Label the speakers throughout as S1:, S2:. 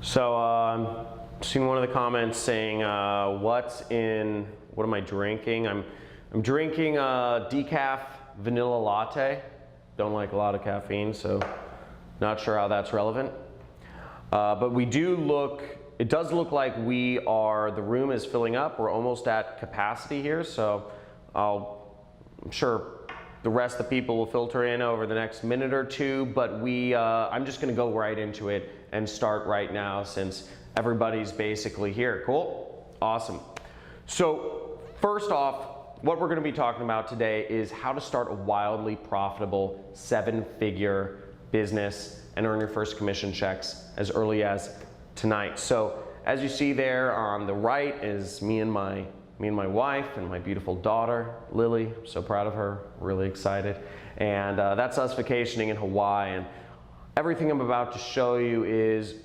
S1: So seen one of the comments saying, what am I drinking? I'm drinking a decaf vanilla latte. Don't like a lot of caffeine, so not sure how that's relevant. But it does look like the room is filling up. We're almost at capacity here, so I'm sure the rest of the people will filter in over the next minute or two, but I'm just gonna go right into it and start right now since everybody's basically here. Cool? Awesome. So first off, what we're gonna be talking about today is how to start a wildly profitable 7-figure business and earn your first commission checks as early as tonight. So as you see there on the right is me and my wife and my beautiful daughter, Lily. I'm so proud of her, really excited. And that's us vacationing in Hawaii. And everything I'm about to show you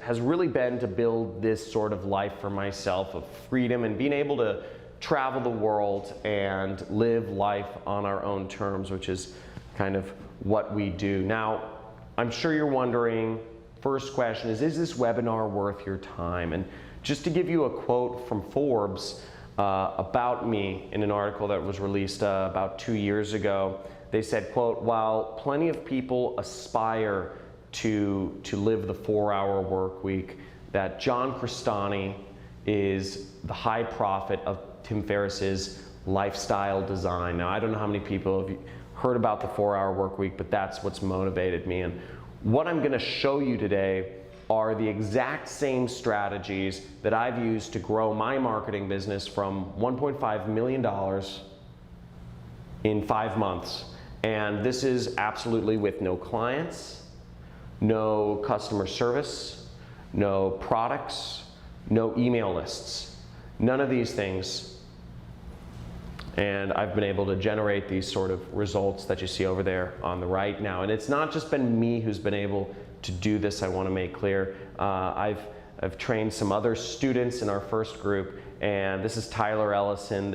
S1: has really been to build this sort of life for myself of freedom and being able to travel the world and live life on our own terms, which is kind of what we do. Now, I'm sure you're wondering, first question is this webinar worth your time? And just to give you a quote from Forbes, about me in an article that was released about 2 years ago. They said, quote, while plenty of people aspire to live the 4-hour work week, that John Crestani is the high prophet of Tim Ferriss's lifestyle design. Now, I don't know how many people have heard about the 4-hour work week, but that's what's motivated me. And what I'm gonna show you today are the exact same strategies that I've used to grow my marketing business from $1.5 million in 5 months. And this is absolutely with no clients, no customer service, no products, no email lists, none of these things. And I've been able to generate these sort of results that you see over there on the right now. And it's not just been me who's been able to do this, I want to make clear. I've trained some other students in our first group, and this is Tyler Ellison.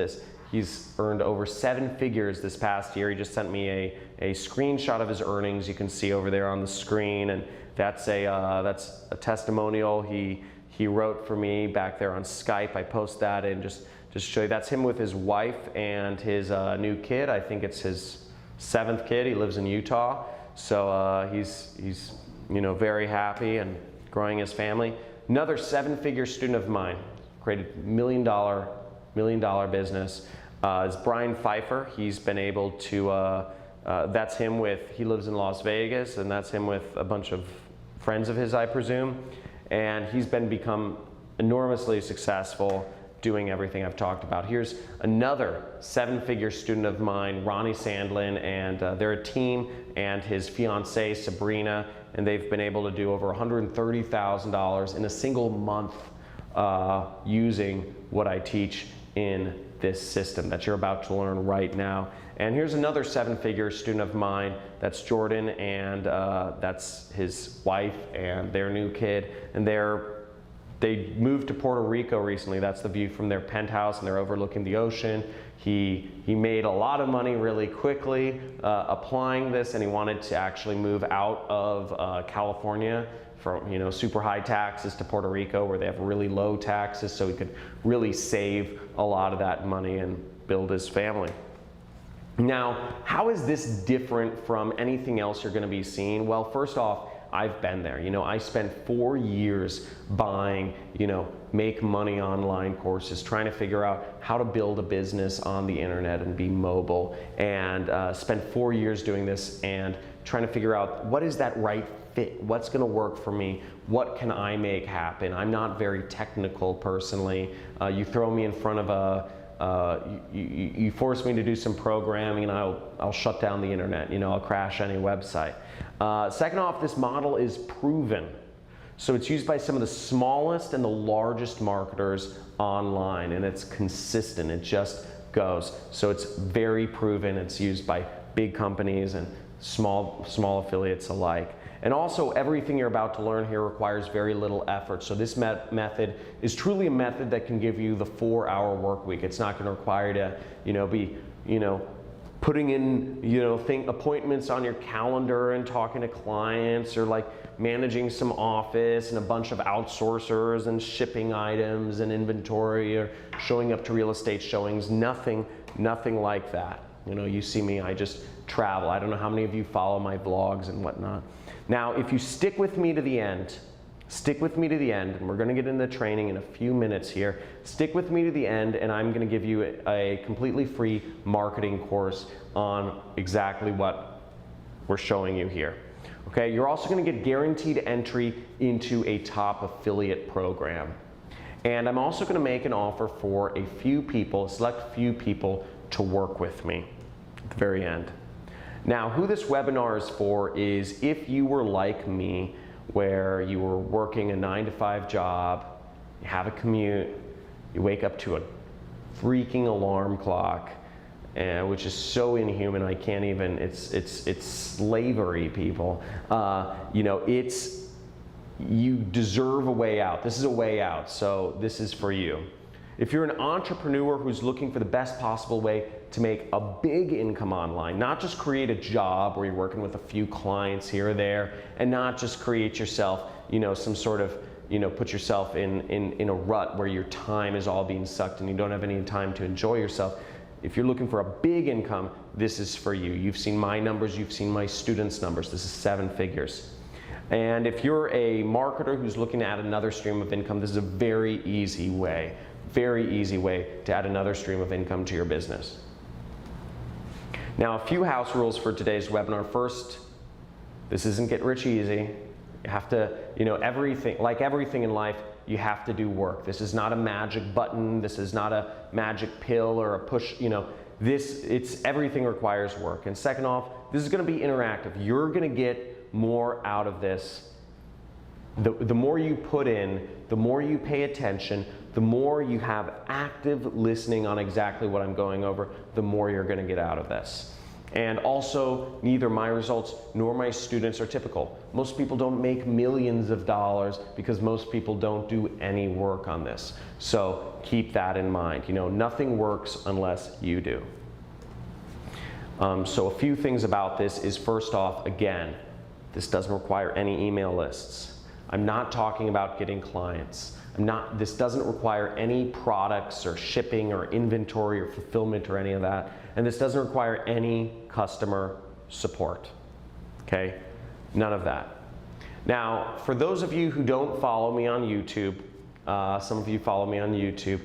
S1: He's earned over 7 figures this past year. He just sent me a screenshot of his earnings. You can see over there on the screen, and that's a testimonial he wrote for me back there on Skype. I post that and just show you. That's him with his wife and his new kid. I think it's his 7th kid. He lives in Utah, so he's very happy and growing his family. Another 7-figure student of mine, created $1 million business, is Brian Pfeiffer. He's been able to, that's him he lives in Las Vegas, and that's him with a bunch of friends of his, I presume. And he's become enormously successful doing everything I've talked about. Here's another 7-figure student of mine, Ronnie Sandlin, and they're a team, and his fiancée, Sabrina, and they've been able to do over $130,000 in a single month using what I teach in this system that you're about to learn right now. And here's another 7-figure student of mine, that's Jordan, and that's his wife and their new kid, and they moved to Puerto Rico recently. That's the view from their penthouse, and they're overlooking the ocean. He made a lot of money really quickly applying this, and he wanted to actually move out of California from super high taxes to Puerto Rico where they have really low taxes, so he could really save a lot of that money and build his family. Now, how is this different from anything else you're going to be seeing? Well, first off, I've been there. I spent 4 years buying, make money online courses, trying to figure out how to build a business on the internet and be mobile, and spent 4 years doing this and trying to figure out what is that right fit, what's going to work for me, what can I make happen. I'm not very technical personally. You throw me in front of you force me to do some programming and I'll shut down the internet, I'll crash any website. Second off, this model is proven. So it's used by some of the smallest and the largest marketers online, and it's consistent, it just goes. So it's very proven, it's used by big companies and small affiliates alike. And also, everything you're about to learn here requires very little effort. So this method is truly a method that can give you the 4-hour work week. It's not going to require you to, be, putting in, appointments on your calendar and talking to clients, or like managing some office and a bunch of outsourcers and shipping items and inventory, or showing up to real estate showings. Nothing like that. You see me, I just travel. I don't know how many of you follow my vlogs and whatnot. Now, if you stick with me to the end, and we're going to get into the training in a few minutes here. Stick with me to the end, and I'm going to give you a completely free marketing course on exactly what we're showing you here. Okay, you're also going to get guaranteed entry into a top affiliate program. And I'm also going to make an offer for a select few people to work with me at the very end. Now, who this webinar is for is if you were like me, where you were working a 9-to-5 job, you have a commute, you wake up to a freaking alarm clock, which is so inhuman. I can't even. It's slavery, people. You deserve a way out. This is a way out. So this is for you. If you're an entrepreneur who's looking for the best possible way to make a big income online, not just create a job where you're working with a few clients here or there, and not just create yourself, some sort of, put yourself in a rut where your time is all being sucked and you don't have any time to enjoy yourself. If you're looking for a big income, this is for you. You've seen my numbers, you've seen my students' numbers. This is 7 figures. And if you're a marketer who's looking to add another stream of income, this is a very easy way to add another stream of income to your business. Now, a few house rules for today's webinar. First, this isn't get rich easy. You have to, like everything in life, you have to do work. This is not a magic button. This is not a magic pill or a push, everything requires work. And second off, this is going to be interactive. You're going to get more out of this. The more you put in, the more you pay attention, the more you have active listening on exactly what I'm going over, the more you're going to get out of this. And also, neither my results nor my students are typical. Most people don't make millions of dollars because most people don't do any work on this. So keep that in mind. Nothing works unless you do. So a few things about this is, first off, again, this doesn't require any email lists. I'm not talking about getting clients. This doesn't require any products or shipping or inventory or fulfillment or any of that. And this doesn't require any customer support. Okay? None of that. Now, for those of you who don't follow me on YouTube, some of you follow me on YouTube,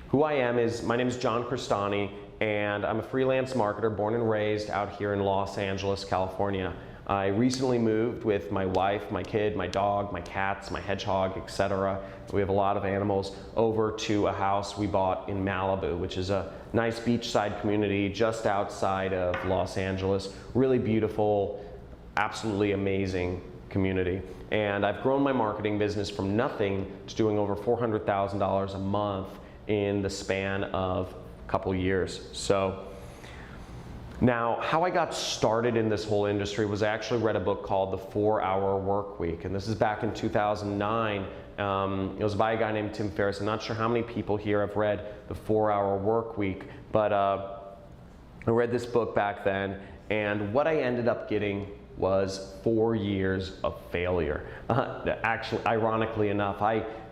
S1: who I am is, my name is John Cristani, and I'm a freelance marketer born and raised out here in Los Angeles, California. I recently moved with my wife, my kid, my dog, my cats, my hedgehog, etc. We have a lot of animals, over to a house we bought in Malibu, which is a nice beachside community just outside of Los Angeles. Really beautiful, absolutely amazing community. And I've grown my marketing business from nothing to doing over $400,000 a month in the span of a couple years. So now, how I got started in this whole industry was I actually read a book called The 4-Hour Workweek, and this is back in 2009. It was by a guy named Tim Ferriss. I'm not sure how many people here have read The 4-Hour Workweek, but I read this book back then, and what I ended up getting was 4 years of failure. Actually, ironically enough,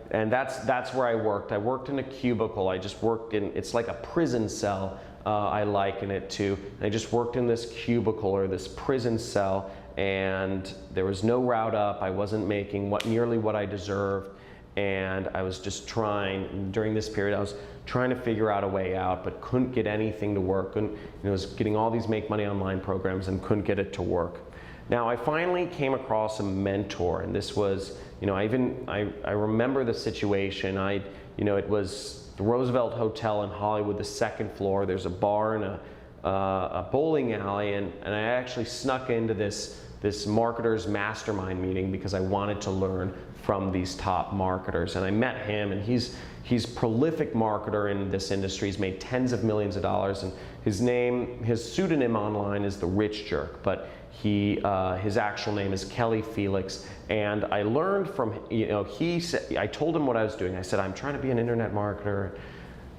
S1: and that's where I worked. I worked in a cubicle. I just worked in, it's like a prison cell. I liken it to. I just worked in this cubicle or this prison cell, and there was no route up. I wasn't making nearly what I deserved, and I was just trying, during this period, I was trying to figure out a way out, but couldn't get anything to work. And I was getting all these make money online programs and couldn't get it to work. Now, I finally came across a mentor, and this was, I remember the situation. It was the Roosevelt Hotel in Hollywood, the 2nd floor. There's a bar and a bowling alley, and I actually snuck into this marketers mastermind meeting because I wanted to learn from these top marketers. And I met him, and he's a prolific marketer in this industry. He's made tens of millions of dollars, and his pseudonym online is The Rich Jerk, but his actual name is Kelly Felix. And I learned from, I told him what I was doing. I said, I'm trying to be an internet marketer.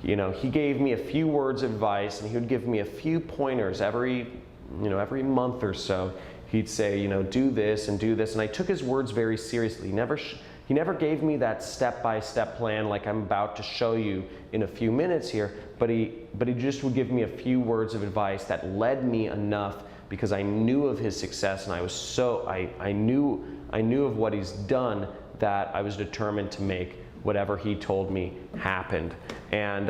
S1: he gave me a few words of advice, and he would give me a few pointers every month or so. He'd say, do this and do this, and I took his words very seriously. He never gave me that step-by-step plan like I'm about to show you in a few minutes here, but he just would give me a few words of advice that led me enough, because I knew of his success, and I knew of what he's done, that I was determined to make whatever he told me happened. And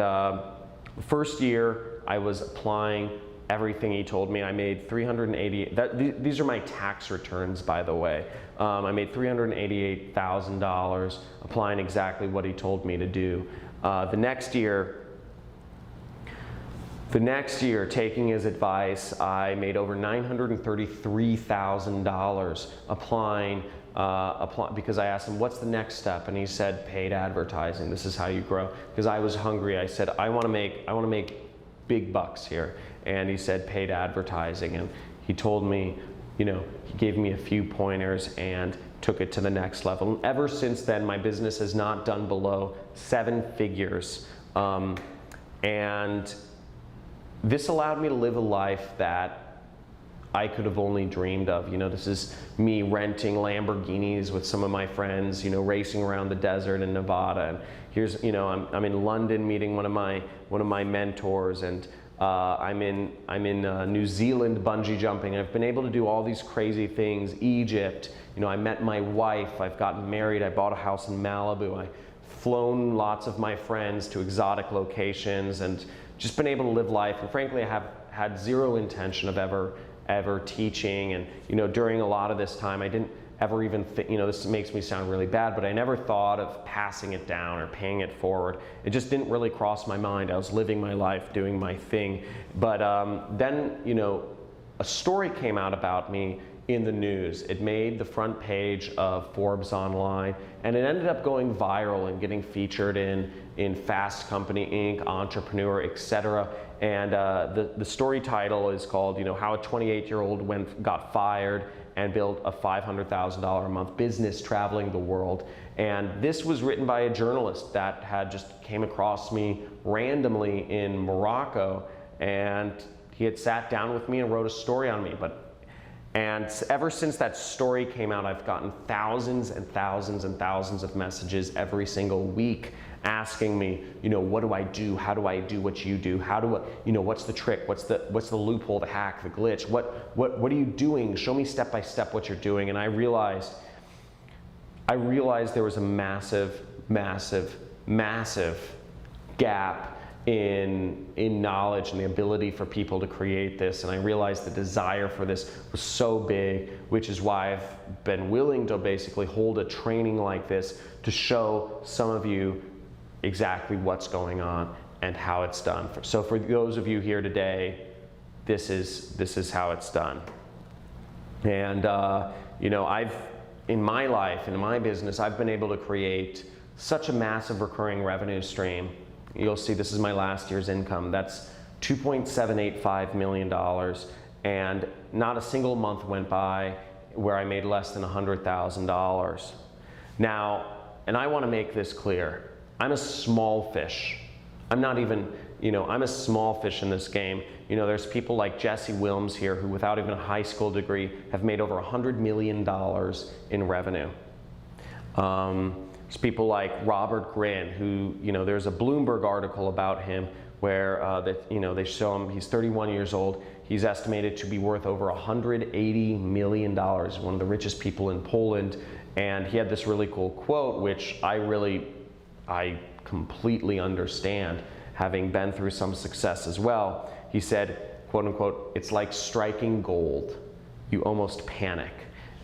S1: first year I was applying everything he told me. I made these are my tax returns, by the way. I made $388,000 applying exactly what he told me to do. The next year, taking his advice, I made over $933,000 applying, because I asked him, what's the next step? And he said, paid advertising. This is how you grow. Because I was hungry. I said, I want to make big bucks here. And he said, paid advertising. And he told me, he gave me a few pointers and took it to the next level. And ever since then, my business has not done below 7 figures. And this allowed me to live a life that I could have only dreamed of. This is me renting Lamborghinis with some of my friends, racing around the desert in Nevada. And here's, I'm in London meeting one of my mentors, and I'm in New Zealand bungee jumping. I've been able to do all these crazy things. Egypt, I met my wife. I've gotten married. I bought a house in Malibu. I've flown lots of my friends to exotic locations, and just been able to live life. And frankly, I have had zero intention of ever teaching. And during a lot of this time, I didn't ever even think, this makes me sound really bad, but I never thought of passing it down or paying it forward. It just didn't really cross my mind. I was living my life, doing my thing. But then, a story came out about me in the news. It made the front page of Forbes online, and it ended up going viral and getting featured in Fast Company Inc., Entrepreneur, etc. And the story title is called, How a 28-year-old got fired and built a $500,000 a month business traveling the world. And this was written by a journalist that had just came across me randomly in Morocco, and he had sat down with me and wrote a story on me. And ever since that story came out, I've gotten thousands and thousands and thousands of messages every single week asking me, what do I do? How do I do what you do? How do I, what's the trick? What's the loophole, the hack, the glitch? What are you doing? Show me step by step what you're doing. And I realized there was a massive, massive, massive gap in knowledge and the ability for people to create this. And I realized the desire for this was so big, which is why I've been willing to basically hold a training like this to show some of you exactly what's going on and how it's done. So for those of you here today, this is how it's done. And I've, in my life, in my business, I've been able to create such a massive recurring revenue stream. You'll see this is my last year's income. That's $2.785 million, and not a single month went by where I made less than $100,000. Now, and I want to make this clear, I'm a small fish. I'm not even, I'm a small fish in this game. There's people like Jesse Wilms here who, without even a high school degree, have made over $100 million in revenue. There's people like Robert Grin, who, there's a Bloomberg article about him where they show him, he's 31 years old. He's estimated to be worth over $180 million, one of the richest people in Poland. And he had this really cool quote, which I completely understand, having been through some success as well. He said, quote unquote, "It's like striking gold. You almost panic."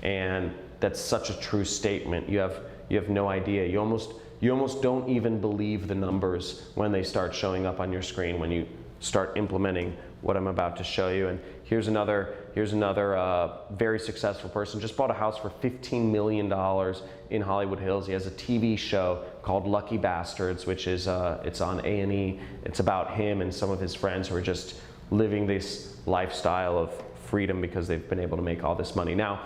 S1: And that's such a true statement. You have no idea. You almost don't even believe the numbers when they start showing up on your screen when you start implementing what I'm about to show you. And here's another very successful person. Just bought a house for $15 million in Hollywood Hills. He has a TV show called Lucky Bastards, which is it's on A&E. It's about him and some of his friends who are just living this lifestyle of freedom because they've been able to make all this money. Now,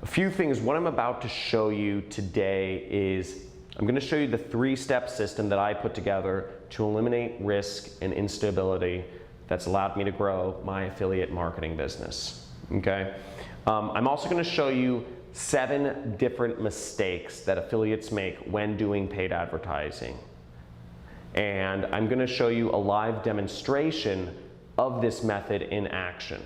S1: a few things. What I'm about to show you today is I'm going to show you the 3-step system that I put together to eliminate risk and instability that's allowed me to grow my affiliate marketing business. Okay? I'm also going to show you 7 different mistakes that affiliates make when doing paid advertising. And I'm going to show you a live demonstration of this method in action.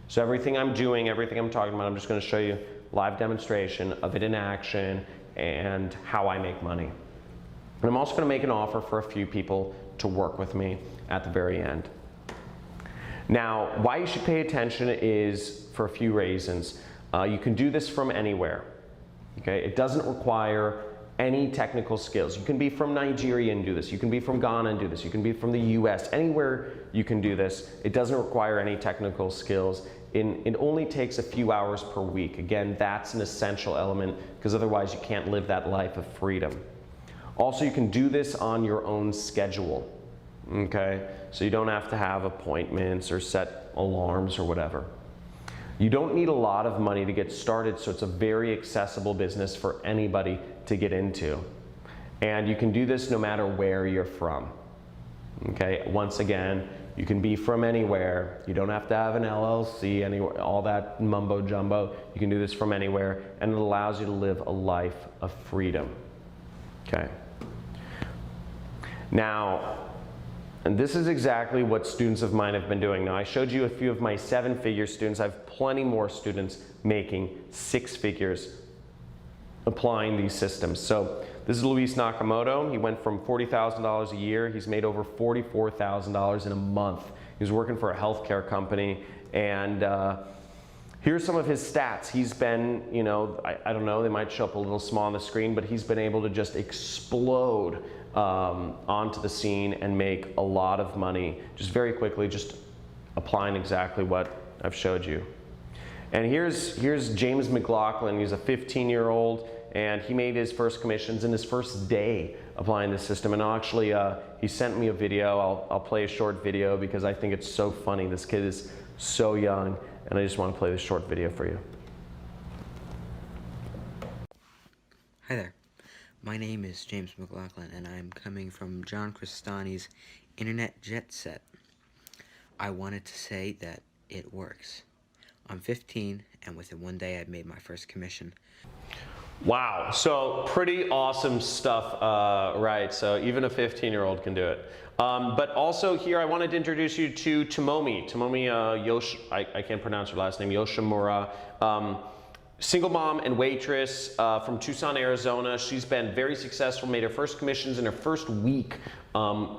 S1: So everything I'm doing, everything I'm talking about, I'm just going to show you live demonstration of it in action and how I make money. And I'm also going to make an offer for a few people to work with me at the very end. Now, why you should pay attention is for a few reasons. You can do this from anywhere. Okay? It doesn't require any technical skills. You can be from Nigeria and do this. You can be from Ghana and do this. You can be from the US. Anywhere you can do this. It doesn't require any technical skills. It only takes a few hours per week. Again, that's an essential element because otherwise you can't live that life of freedom. Also, you can do this on your own schedule. Okay? So you don't have to have appointments or set alarms or whatever. You don't need a lot of money to get started, so it's a very accessible business for anybody to get into. And you can do this no matter where you're from. Okay, once again, you can be from anywhere. You don't have to have an LLC, anywhere, all that mumbo jumbo. You can do this from anywhere, and it allows you to live a life of freedom. Okay. Now, and this is exactly what students of mine have been doing. Now, I showed you a few of my 7-figure students. I have plenty more students making 6 figures applying these systems. So this is Luis Nakamoto. He went from $40,000 a year. He's made over $44,000 in a month. He was working for a healthcare company, and here's some of his stats. He's been, you know, I don't know, they might show up a little small on the screen, but he's been able to just explode onto the scene and make a lot of money just very quickly, just applying exactly what I've showed you. And here's James McLaughlin. He's a 15-year-old, and he made his first commissions in his first day applying this system. And actually, he sent me a video. I'll play a short video because I think it's so funny. This kid is so young, and I just want to play this short video for you.
S2: Hi there. My name is James McLaughlin, and I'm coming from John Cristani's Internet Jet Set. I wanted to say that it works. I'm 15, and within one day I've made my first commission.
S1: Wow, so pretty awesome stuff, right? So even a 15-year-old can do it. But also here I wanted to introduce you to Tomomi. Tomomi I can't pronounce her last name, Yoshimura. Single mom and waitress from Tucson, Arizona. She's been very successful, made her first commissions in her first week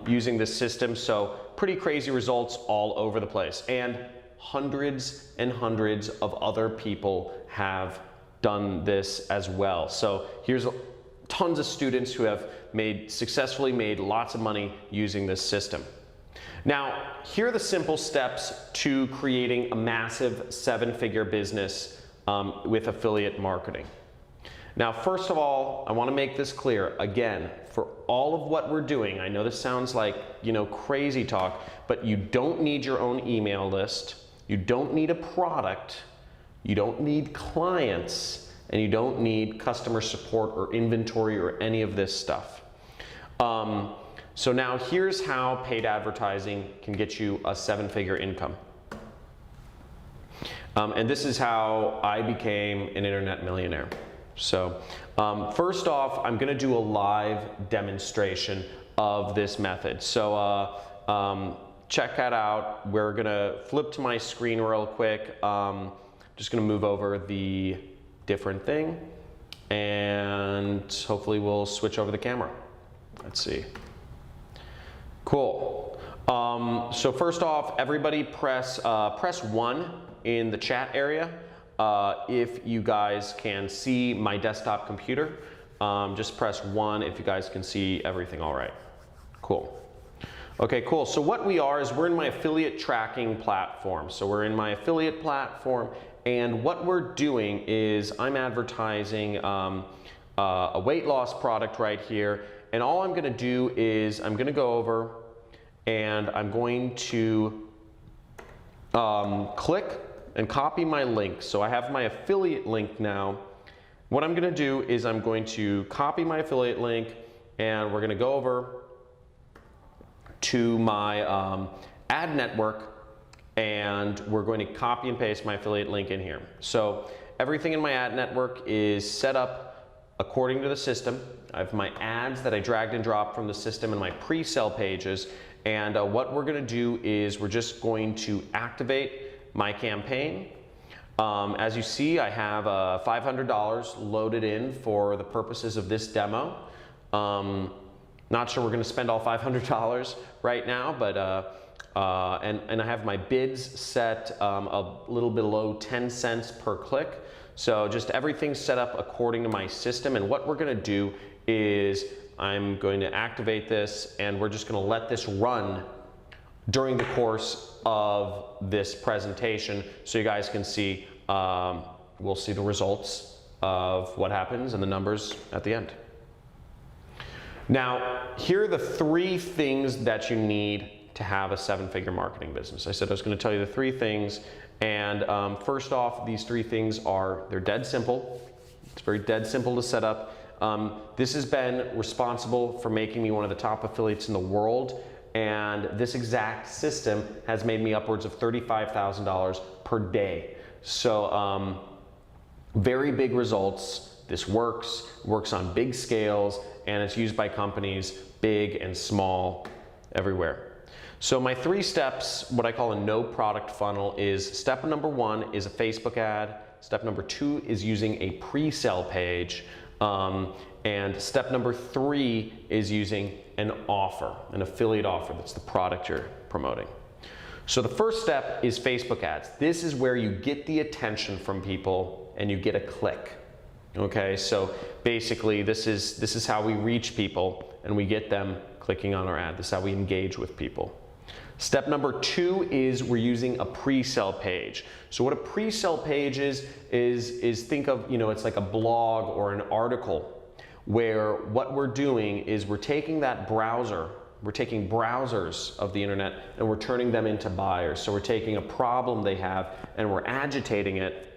S1: using this system. So pretty crazy results all over the place. And hundreds and hundreds of other people have done this as well. So here's tons of students who have successfully made lots of money using this system. Now, here are the simple steps to creating a massive 7-figure business with affiliate marketing. Now, first of all, I want to make this clear. Again, for all of what we're doing, I know this sounds like, you know, crazy talk, but you don't need your own email list. You don't need a product. You don't need clients, and you don't need customer support or inventory or any of this stuff. So now here's how paid advertising can get you a 7-figure income. And this is how I became an internet millionaire. So first off, I'm going to do a live demonstration of this method. So check that out. We're going to flip to my screen real quick. Just going to move over the different thing, and hopefully we'll switch over the camera. Let's see. Cool. So first off, everybody press 1 in the chat area if you guys can see my desktop computer. Just press 1 if you guys can see everything all right. Cool. Okay, cool. So what we are is we're in my affiliate tracking platform. So we're in my affiliate platform, and what we're doing is I'm advertising a weight loss product right here. And all I'm going to do is I'm going to go over and I'm going to click and copy my link. So I have my affiliate link now, What I'm going to do is I'm going to copy my affiliate link, and we're going to go over to my ad network, and we're going to copy and paste my affiliate link in here. So everything in my ad network is set up according to the system. I have my ads that I dragged and dropped from the system and my pre-sale pages. And what we're going to do is we're just going to activate my campaign. As you see, I have $500 loaded in for the purposes of this demo. Not sure we're going to spend all $500 right now, but and I have my bids set a little below 10 cents per click. So just everything's set up according to my system. And what we're going to do is I'm going to activate this, and we're just going to let this run during the course of this presentation so you guys can see, we'll see the results of what happens and the numbers at the end. Now, here are the 3 things that you need to have a 7-figure marketing business. I said I was going to tell you the 3 things, and first off, these 3 things they're dead simple. It's very dead simple to set up. This has been responsible for making me one of the top affiliates in the world, and this exact system has made me upwards of $35,000 per day. So very big results. This works on big scales, and it's used by companies big and small everywhere. So my 3 steps, what I call a no product funnel, is step number 1 is a Facebook ad. Step number 2 is using a pre-sale page. And step number 3 is using an offer, an affiliate offer. That's the product you're promoting. So the first step is Facebook ads. This is where you get the attention from people and you get a click. Okay, so basically this is how we reach people and we get them clicking on our ad. This is how we engage with people. Step number 2 is we're using a pre-sale page. So what a pre-sale page is think of, it's like a blog or an article where what we're doing is we're taking that browser, we're taking browsers of the internet and we're turning them into buyers. So we're taking a problem they have and we're agitating it.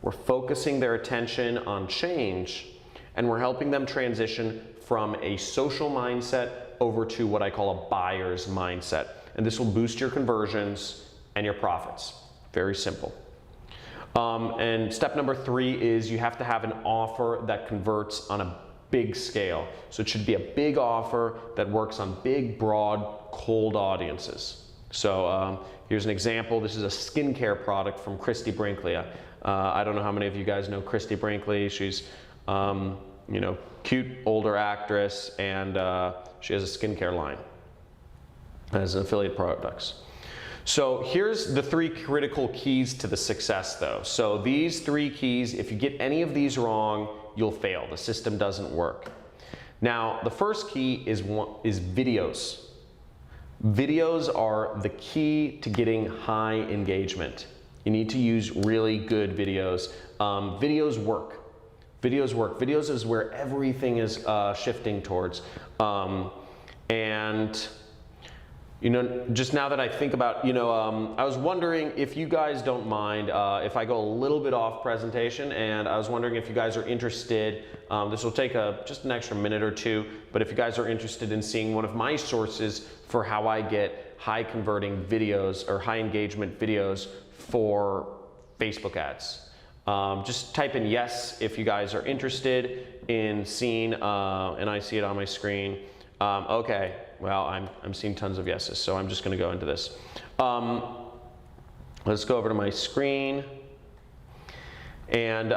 S1: We're focusing their attention on change, and we're helping them transition from a social mindset over to what I call a buyer's mindset. And this will boost your conversions and your profits. Very simple. And step number 3 is you have to have an offer that converts on a big scale. So it should be a big offer that works on big, broad, cold audiences. So here's an example. This is a skincare product from Christy Brinkley. I don't know how many of you guys know Christy Brinkley. She's cute older actress, and she has a skincare line as an affiliate products. So here's the 3 critical keys to the success though. So these 3 keys, if you get any of these wrong, you'll fail. The system doesn't work. Now, the first key is videos. Videos are the key to getting high engagement. You need to use really good videos. Videos work. Videos work. Videos is where everything is shifting towards. And just now that I think about, I was wondering if you guys don't mind if I go a little bit off presentation, and I was wondering if you guys are interested. This will take just an extra minute or 2, but if you guys are interested in seeing one of my sources for how I get high converting videos or high engagement videos for Facebook ads. Just type in yes if you guys are interested in seeing, and I see it on my screen. Okay, well, I'm seeing tons of yeses, so I'm just going to go into this. Let's go over to my screen. And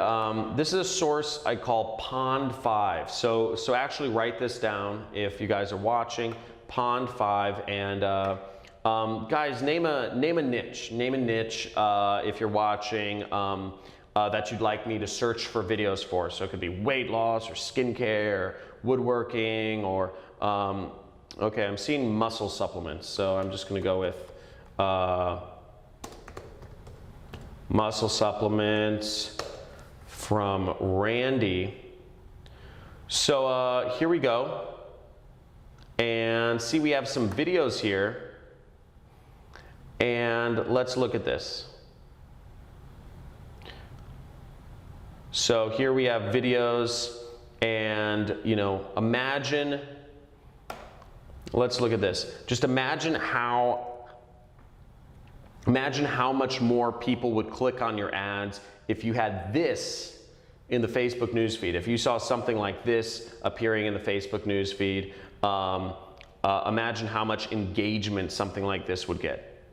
S1: this is a source I call Pond 5. So actually write this down if you guys are watching. Pond 5, and guys, name a niche. Name a niche if you're watching that you'd like me to search for videos for. So it could be weight loss or skincare or woodworking or okay, I'm seeing muscle supplements, so I'm just going to go with muscle supplements from Randy. So here we go. And see, we have some videos here. And let's look at this. So here we have videos, and imagine, let's look at this. Just imagine how much more people would click on your ads if you had this in the Facebook newsfeed. If you saw something like this appearing in the Facebook newsfeed, imagine how much engagement something like this would get.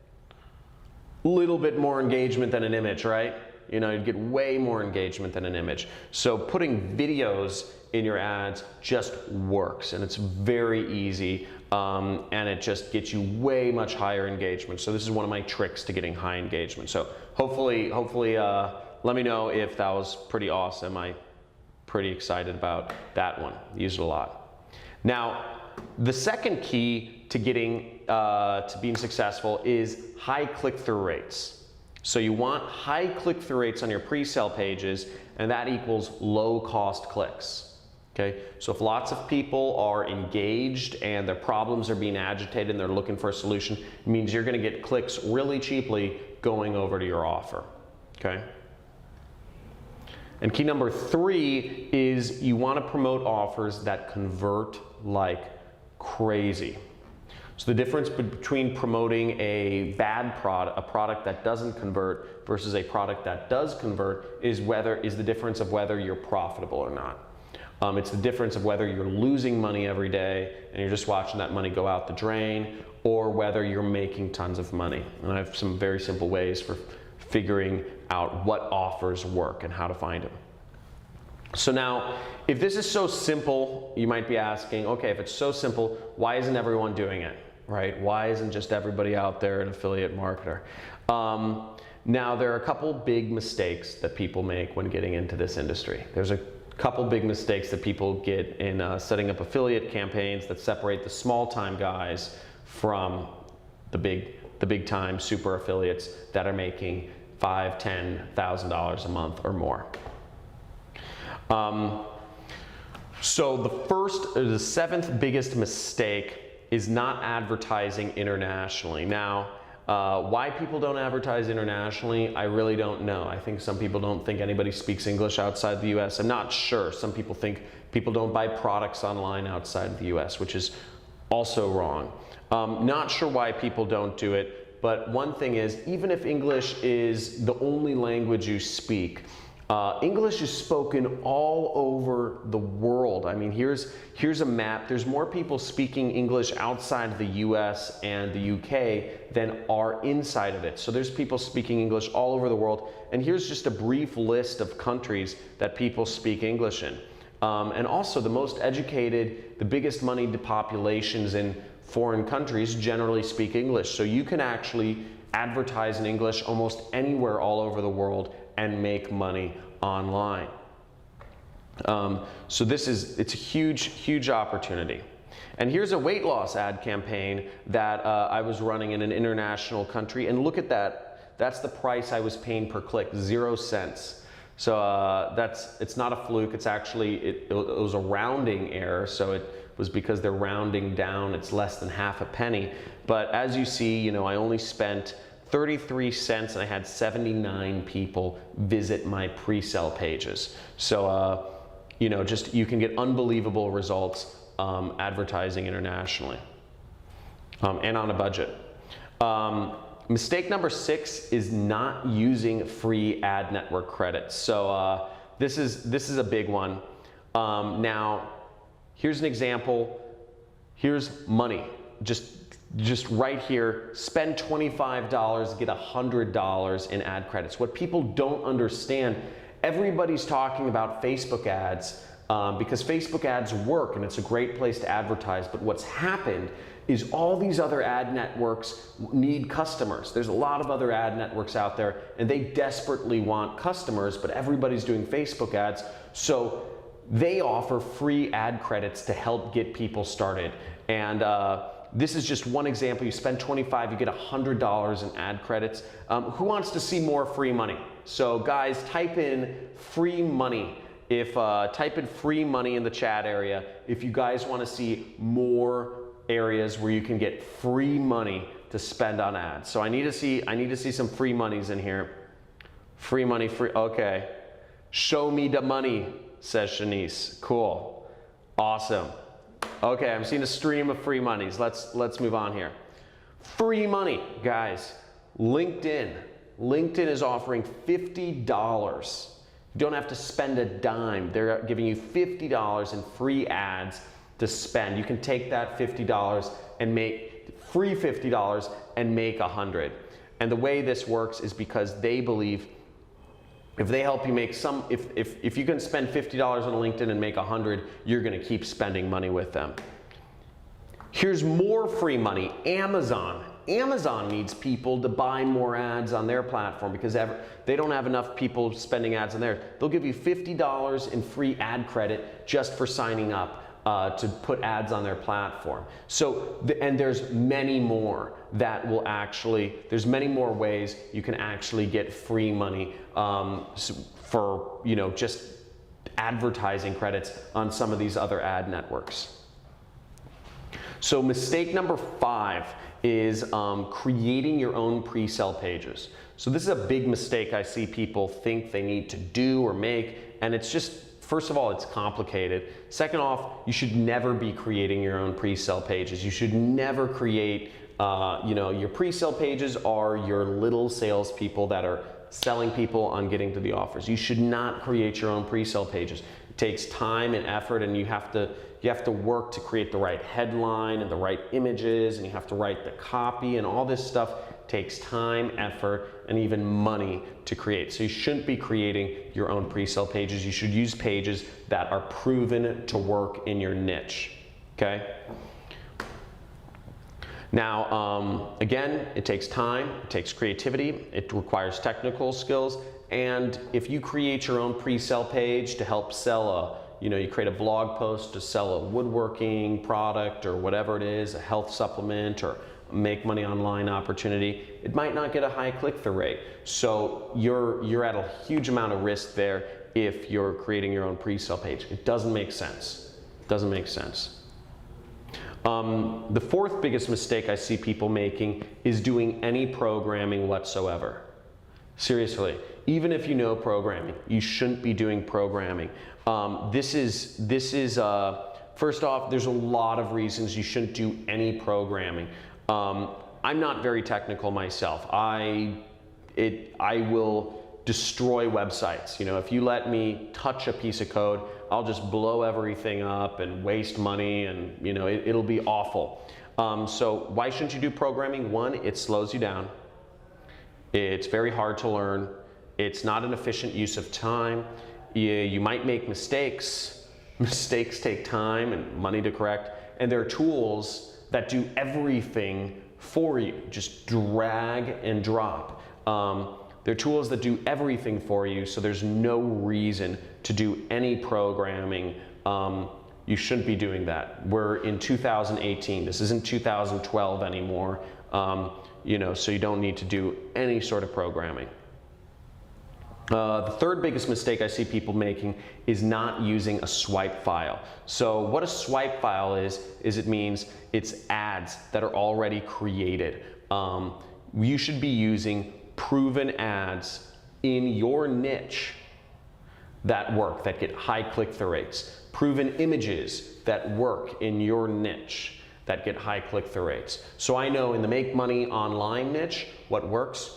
S1: A little bit more engagement than an image, right? You'd get way more engagement than an image. So putting videos in your ads just works, and it's very easy, and it just gets you way much higher engagement. So this is one of my tricks to getting high engagement. So hopefully, let me know if that was pretty awesome. I'm pretty excited about that one. Use it a lot. Now, the second key to getting to being successful is high click-through rates. So you want high click-through rates on your pre-sale pages, and that equals low-cost clicks. Okay, so if lots of people are engaged and their problems are being agitated and they're looking for a solution, it means you're going to get clicks really cheaply going over to your offer. Okay. And key number 3 is you want to promote offers that convert like crazy. So the difference between promoting a bad product, a product that doesn't convert, versus a product that does convert is the difference of whether you're profitable or not. It's the difference of whether you're losing money every day and you're just watching that money go out the drain, or whether you're making tons of money. And I have some very simple ways for figuring out what offers work and how to find them. So now, if this is so simple, you might be asking, okay, if it's so simple, why isn't everyone doing it, right? Why isn't just everybody out there an affiliate marketer? Now, there are a couple big mistakes that people make when getting into this industry. There's a couple big mistakes that people get in setting up affiliate campaigns that separate the small-time guys from the big time super affiliates that are making $5,000, $10,000 a month or more. So the seventh biggest mistake is not advertising internationally. Now, why people don't advertise internationally, I really don't know. I think some people don't think anybody speaks English outside the US. I'm not sure. Some people think people don't buy products online outside of the US, which is also wrong. Not sure why people don't do it, but one thing is, even if English is the only language you speak, English is spoken all over the world. I mean, here's a map. There's more people speaking English outside of the US and the UK than are inside of it. So there's people speaking English all over the world. And here's just a brief list of countries that people speak English in. And also the most educated, the biggest moneyed populations in foreign countries generally speak English. So you can actually advertise in English almost anywhere all over the world and make money online. So it's a huge opportunity. And here's a weight loss ad campaign that I was running in an international country, and look at that. That's the price I was paying per click, 0 cents. So it's not a fluke. It's actually, it was a rounding error. So it was because they're rounding down. It's less than half a penny. But as you see, I only spent 33 cents and I had 79 people visit my pre-sale pages. So, you can get unbelievable results advertising internationally and on a budget. Mistake number 6 is not using free ad network credits. So this is a big one. Now, here's an example. Here's money. Just right here, spend $25, get $100 in ad credits. What people don't understand, everybody's talking about Facebook ads because Facebook ads work and it's a great place to advertise. But what's happened is all these other ad networks need customers. There's a lot of other ad networks out there and they desperately want customers, but everybody's doing Facebook ads. So they offer free ad credits to help get people started. And this is just one example. You spend $25, you get $100 in ad credits. Who wants to see more free money? So guys, type in free money. Type in free money in the chat area if you guys want to see more areas where you can get free money to spend on ads. So I need to see some free monies in here. Free money, okay. Show me the money, says Shanice. Cool. Awesome. Okay, I'm seeing a stream of free monies. Let's move on here. Free money, guys. LinkedIn. LinkedIn is offering $50. You don't have to spend a dime. They're giving you $50 in free ads to spend. You can take that $50 and make free $50 and make $100. And the way this works is because they believe if they help you make some, if you can spend $50 on LinkedIn and make $100, you're gonna keep spending money with them. Here's more free money, Amazon. Amazon needs people to buy more ads on their platform because they don't have enough people spending ads on theirs. They'll give you $50 in free ad credit just for signing up to put ads on their platform. So, and there's many more that will actually, there's many more ways you can actually get free money for, you know, just advertising credits on some of these other ad networks. So mistake number 5 is creating your own pre-sale pages. So this is a big mistake I see people think they need to do or make, and it's just, first of all, it's complicated. Second off, you should never be creating your own pre-sale pages. You should never create, you know, your pre-sale pages are your little salespeople that are selling people on getting to the offers. You should not create your own pre-sale pages. It takes time and effort, and you have to work to create the right headline and the right images, and you have to write the copy, and all this stuff takes time, effort, and even money to create. So you shouldn't be creating your own pre-sale pages. You should use pages that are proven to work in your niche, okay? Now, again, it takes time, it takes creativity, it requires technical skills, and if you create your own pre-sale page to help sell you create a blog post to sell a woodworking product or whatever it is, a health supplement or make money online opportunity, it might not get a high click-through rate. So you're at a huge amount of risk there if you're creating your own pre-sale page. It doesn't make sense. It doesn't make sense. The 4th biggest mistake I see people making is doing any programming whatsoever. Seriously, even if you know programming, you shouldn't be doing programming. This is first off, there's a lot of reasons you shouldn't do any programming. I'm not very technical myself. I will destroy websites. You know, if you let me touch a piece of code, I'll just blow everything up and waste money, and you know, it'll be awful. So why shouldn't you do programming? One, it slows you down. It's very hard to learn. It's not an efficient use of time. You might make mistakes. Mistakes take time and money to correct. And there are tools that do everything for you. Just drag and drop. There are tools that do everything for you, so there's no reason to do any programming. You shouldn't be doing that. We're in 2018. This isn't 2012 anymore. You know, so you don't need to do any sort of programming. The 3rd biggest mistake I see people making is not using a swipe file. So what a swipe file is it means it's ads that are already created. You should be using proven ads in your niche that work, that get high click-through rates. Proven images that work in your niche that get high click-through rates. So I know in the make money online niche, what works,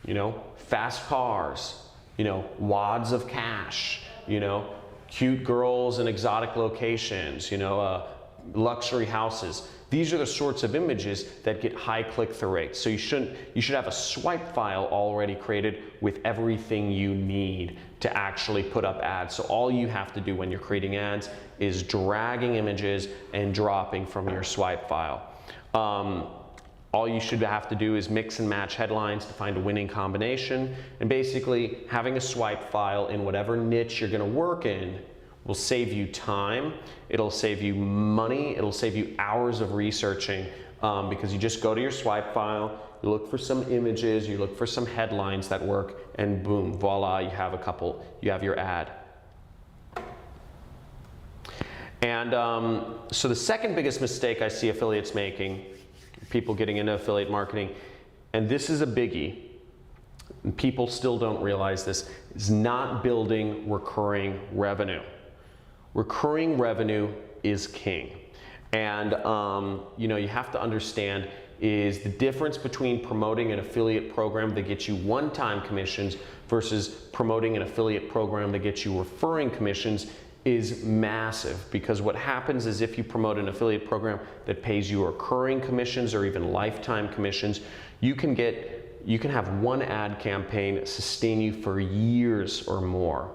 S1: you know, fast cars, you know, wads of cash, you know, cute girls in exotic locations, you know, luxury houses. These are the sorts of images that get high click-through rates. So you should have a swipe file already created with everything you need to actually put up ads. So all you have to do when you're creating ads is dragging images and dropping from your swipe file. All you should have to do is mix and match headlines to find a winning combination, and basically having a swipe file in whatever niche you're going to work in will save you time, it'll save you money, it'll save you hours of researching, because you just go to your swipe file, you look for some images, you look for some headlines that work, and boom, voila, you have your ad. And so the 2nd biggest mistake I see affiliates making, people getting into affiliate marketing, and this is a biggie, and people still don't realize this, is not building recurring revenue. Recurring revenue is king. And you know, you have to understand is the difference between promoting an affiliate program that gets you one-time commissions versus promoting an affiliate program that gets you referring commissions is massive. Because what happens is if you promote an affiliate program that pays you recurring commissions or even lifetime commissions, you can have one ad campaign sustain you for years or more.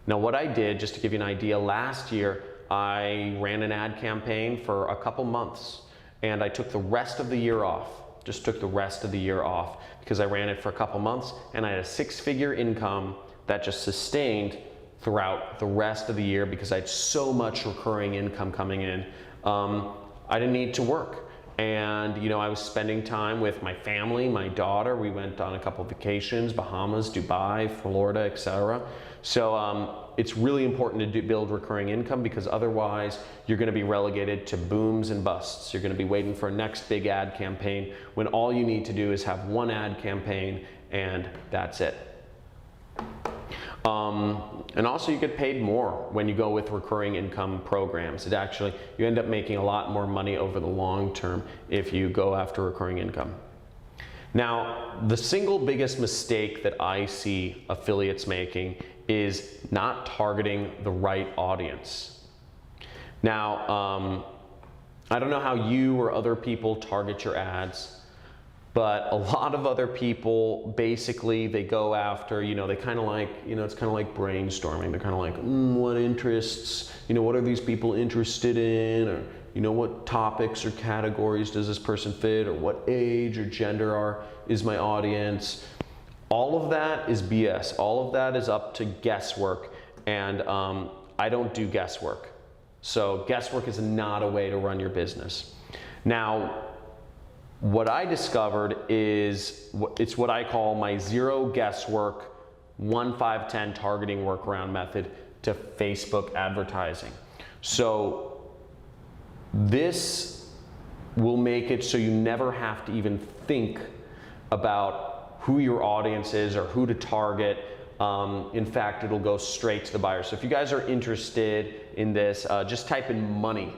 S1: Now what I did, just to give you an idea, last year I ran an ad campaign for a couple months and I took the rest of the year off. Just took the rest of the year off because I ran it for a couple months and I had a 6-figure income that just sustained throughout the rest of the year because I had so much recurring income coming in. I didn't need to work. And you know, I was spending time with my family, my daughter. We went on a couple vacations, Bahamas, Dubai, Florida, etc. So it's really important to build recurring income because otherwise you're going to be relegated to booms and busts. You're going to be waiting for a next big ad campaign when all you need to do is have one ad campaign and that's it. And also you get paid more when you go with recurring income programs. It actually, you end up making a lot more money over the long term if you go after recurring income. Now, the single biggest mistake that I see affiliates making is not targeting the right audience. Now, I don't know how you or other people target your ads, but a lot of other people, basically, they go after, you know, they kind of like, you know, it's kind of like brainstorming. They're kind of like, what interests, you know, what are these people interested in? Or, you know, what topics or categories does this person fit? Or what age or gender is my audience? All of that is BS. All of that is up to guesswork. And I don't do guesswork. So guesswork is not a way to run your business. Now, what I discovered is, it's what I call my 0 guesswork, 1-5-10 targeting workaround method to Facebook advertising. So this will make it so you never have to even think about who your audience is or who to target. In fact, it'll go straight to the buyer. So if you guys are interested in this, just type in money.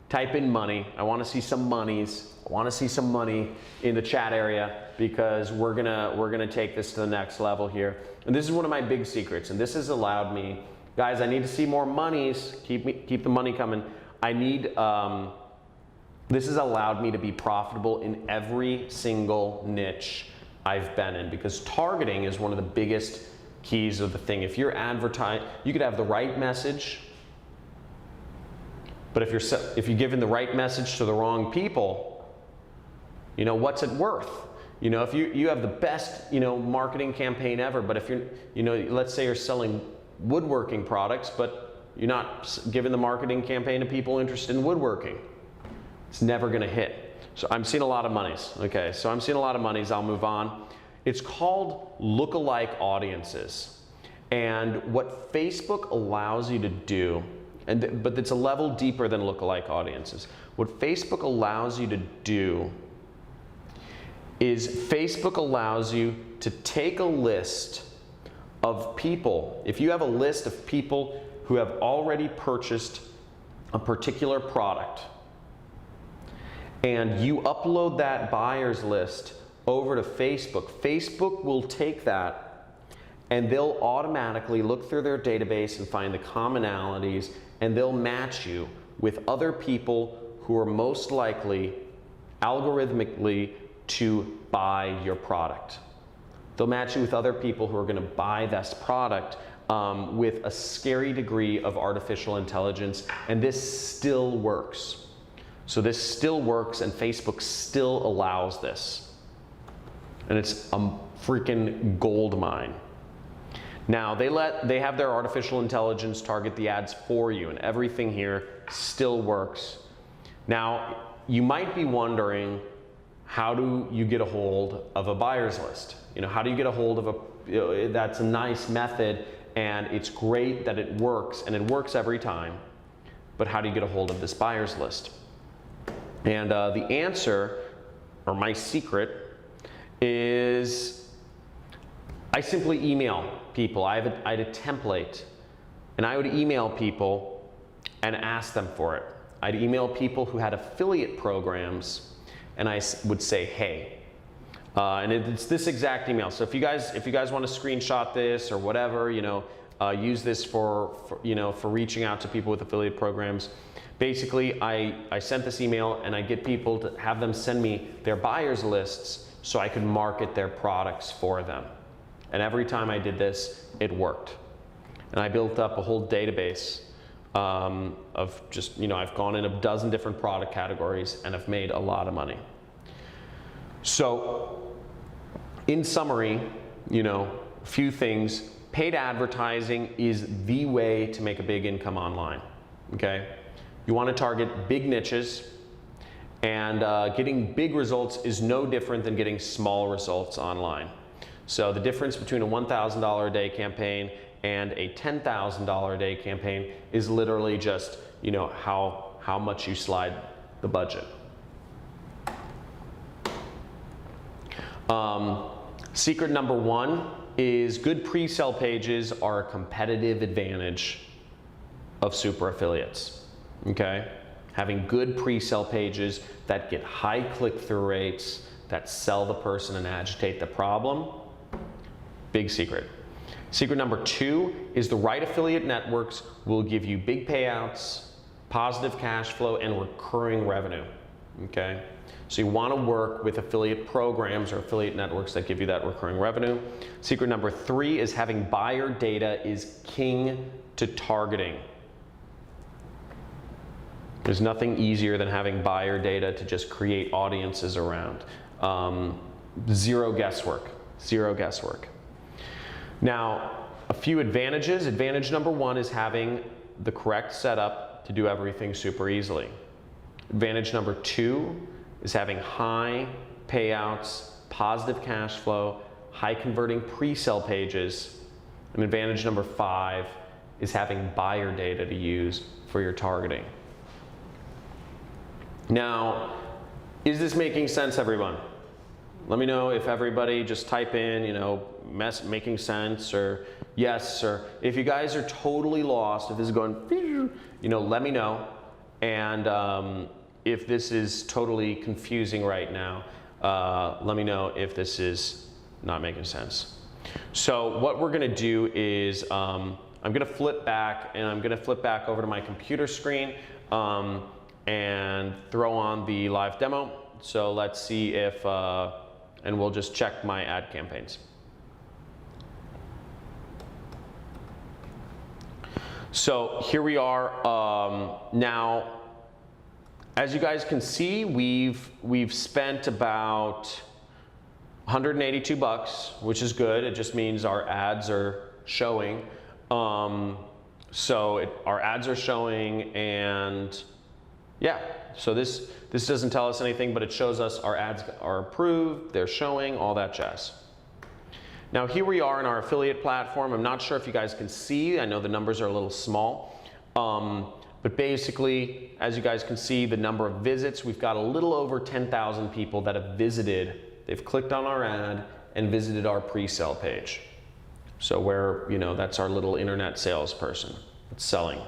S1: Type in money. I want to see some monies. I want to see some money in the chat area because we're gonna take this to the next level here. And this is one of my big secrets. And this has allowed me, guys. I need to see more monies. Keep the money coming. I need. This has allowed me to be profitable in every single niche I've been in because targeting is one of the biggest keys of the thing. If you're advertising, you could have the right message. But if you're giving the right message to the wrong people, you know, what's it worth? You know, if you have the best, you know, marketing campaign ever, but if you're, you know, let's say you're selling woodworking products, but you're not giving the marketing campaign to people interested in woodworking, it's never going to hit. So I'm seeing a lot of monies. Okay, so I'm seeing a lot of monies. I'll move on. It's called lookalike audiences. And what Facebook allows you to do, but it's a level deeper than lookalike audiences. What Facebook allows you to do is Facebook allows you to take a list of people. If you have a list of people who have already purchased a particular product and you upload that buyer's list over to Facebook, Facebook will take that and they'll automatically look through their database and find the commonalities, and they'll match you with other people who are most likely algorithmically to buy your product. They'll match you with other people who are going to buy this product with a scary degree of artificial intelligence, and this still works. So this still works, and Facebook still allows this. And it's a freaking gold mine. Now, they have their artificial intelligence target the ads for you, and everything here still works. Now, you might be wondering, how do you get a hold of a buyer's list? You know, how do you get a hold of a, that's a nice method, and it's great that it works, and it works every time, but how do you get a hold of this buyer's list? And the answer, or my secret, is I simply email people. I had a template, and I would email people and ask them for it. I'd email people who had affiliate programs, and I would say, hey. And it's this exact email. So if you guys want to screenshot this or whatever, use this for reaching out to people with affiliate programs. Basically, I sent this email, and I get people to have them send me their buyers lists so I could market their products for them. And every time I did this, it worked. And I built up a whole database of just, I've gone in a dozen different product categories and I've made a lot of money. So, in summary, a few things. Paid advertising is the way to make a big income online, okay? You want to target big niches, and getting big results is no different than getting small results online. So the difference between a $1,000 a day campaign and a $10,000 a day campaign is literally just, how much you slide the budget. Secret number one is good pre-sale pages are a competitive advantage of super affiliates, okay? Having good pre-sale pages that get high click-through rates, that sell the person and agitate the problem, big secret. Secret number two is the right affiliate networks will give you big payouts, positive cash flow, and recurring revenue, okay? So you want to work with affiliate programs or affiliate networks that give you that recurring revenue. Secret number three is having buyer data is king to targeting. There's nothing easier than having buyer data to just create audiences around. Zero guesswork, zero guesswork. Now, a few advantages. Advantage number one is having the correct setup to do everything super easily. Advantage number two is having high payouts, positive cash flow, high converting pre-sale pages. And advantage number five is having buyer data to use for your targeting. Now, is this making sense, everyone? Let me know if everybody just type in, making sense, or yes, or if you guys are totally lost, if this is going, let me know. And if this is totally confusing right now, let me know if this is not making sense. So what we're gonna do is, I'm gonna flip back, and I'm gonna flip back over to my computer screen and throw on the live demo. So let's see if, and we'll just check my ad campaigns. So here we are. Now, as you guys can see, we've spent about 182 bucks, which is good. It just means our ads are showing. Our ads are showing, and yeah. So this doesn't tell us anything, but it shows us our ads are approved, they're showing, all that jazz. Now here we are in our affiliate platform. I'm not sure if you guys can see. I know the numbers are a little small. But basically, as you guys can see, the number of visits, we've got a little over 10,000 people that have visited. They've clicked on our ad and visited our pre-sale page. So that's our little internet salesperson that's selling.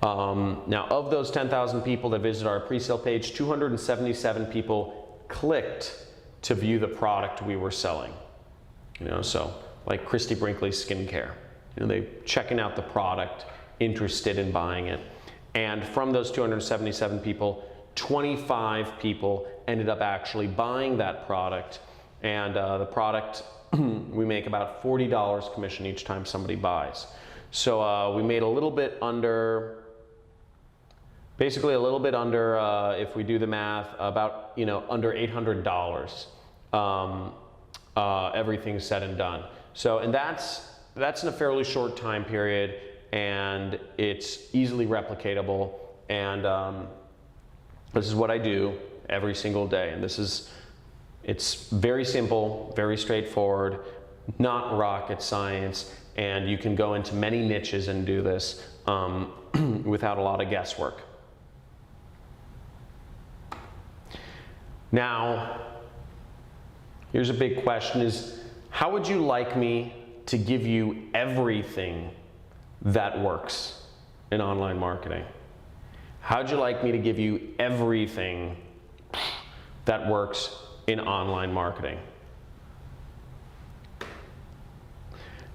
S1: Now, of those 10,000 people that visited our pre-sale page, 277 people clicked to view the product we were selling. So like Christy Brinkley's skincare. They're checking out the product, interested in buying it. And from those 277 people, 25 people ended up actually buying that product. And the product, we make about $40 commission each time somebody buys. So we made a little bit under, basically a little bit under, if we do the math, about under $800. Everything's said and done. So, and that's in a fairly short time period, and it's easily replicatable. And this is what I do every single day. And it's very simple, very straightforward, not rocket science, and you can go into many niches and do this without a lot of guesswork. Now, here's a big question: is how would you like me to give you everything that works in online marketing? How'd you like me to give you everything that works in online marketing?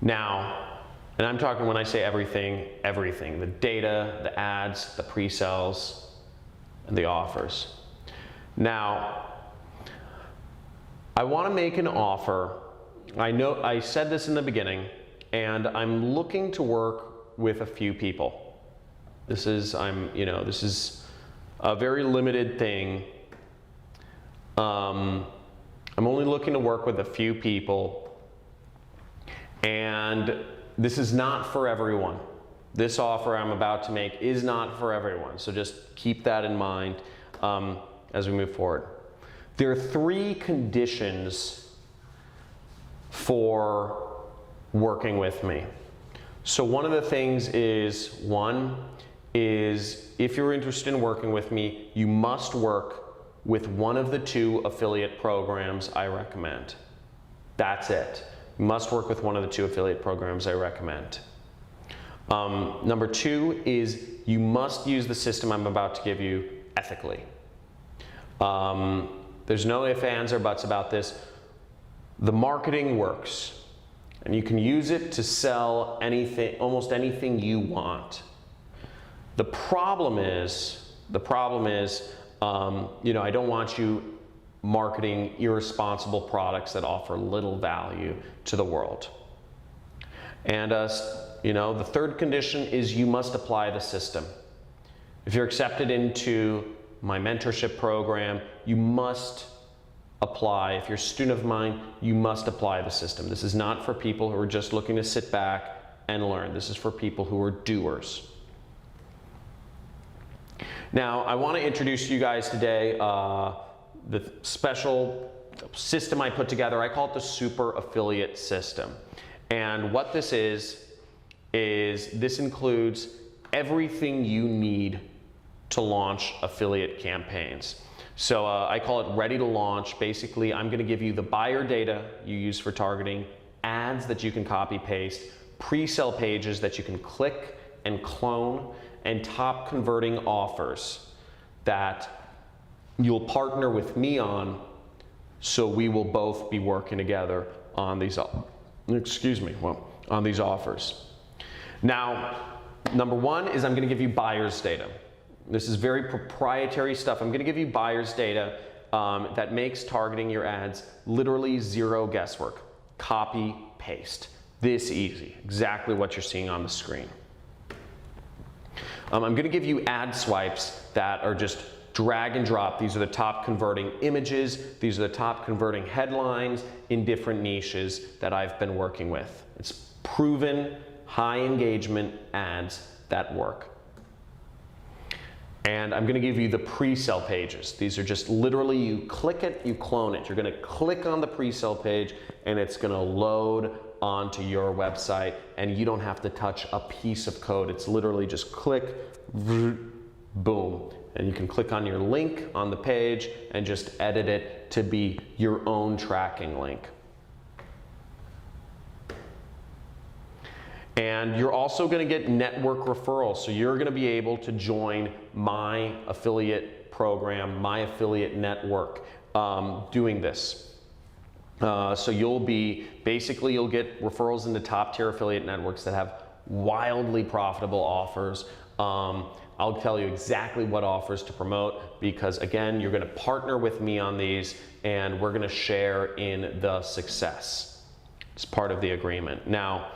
S1: Now, and I'm talking, when I say everything, everything. The data, the ads, the pre-sales, and the offers. Now, I want to make an offer. I know I said this in the beginning, and I'm looking to work with a few people. This is a very limited thing. I'm only looking to work with a few people, and this is not for everyone. This offer I'm about to make is not for everyone, so just keep that in mind as we move forward. There are 3 conditions for working with me. So one of the things is, if you're interested in working with me, you must work with one of the 2 affiliate programs I recommend. That's it. You must work with one of the 2 affiliate programs I recommend. Number 2 is you must use the system I'm about to give you ethically. There's no ifs, ands, or buts about this. The marketing works, and you can use it to sell anything, almost anything you want. The problem is, I don't want you marketing irresponsible products that offer little value to the world. And the 3rd condition is you must apply the system. If you're accepted into my mentorship program, you must apply. If you're a student of mine, you must apply the system. This is not for people who are just looking to sit back and learn. This is for people who are doers. Now, I want to introduce to you guys today the special system I put together. I call it the Super Affiliate System. And what this is this includes everything you need to launch affiliate campaigns. So I call it ready to launch. Basically, I'm going to give you the buyer data you use for targeting, ads that you can copy paste, pre-sale pages that you can click and clone, and top converting offers that you'll partner with me on, so we will both be working together on these, on these offers. Now, number 1 is I'm going to give you buyer's data. This is very proprietary stuff. I'm going to give you buyer's data that makes targeting your ads literally 0 guesswork. Copy, paste. This easy. Exactly what you're seeing on the screen. I'm going to give you ad swipes that are just drag and drop. These are the top converting images. These are the top converting headlines in different niches that I've been working with. It's proven high engagement ads that work. And I'm going to give you the pre-sale pages. These are just literally, you click it, you clone it. You're going to click on the pre-sale page and it's going to load onto your website, and you don't have to touch a piece of code. It's literally just click, boom. And you can click on your link on the page and just edit it to be your own tracking link. And you're also going to get network referrals. So you're going to be able to join my affiliate program, my affiliate network, doing this. So you'll get referrals into top tier affiliate networks that have wildly profitable offers. I'll tell you exactly what offers to promote, because again, you're going to partner with me on these and we're going to share in the success. It's part of the agreement. Now,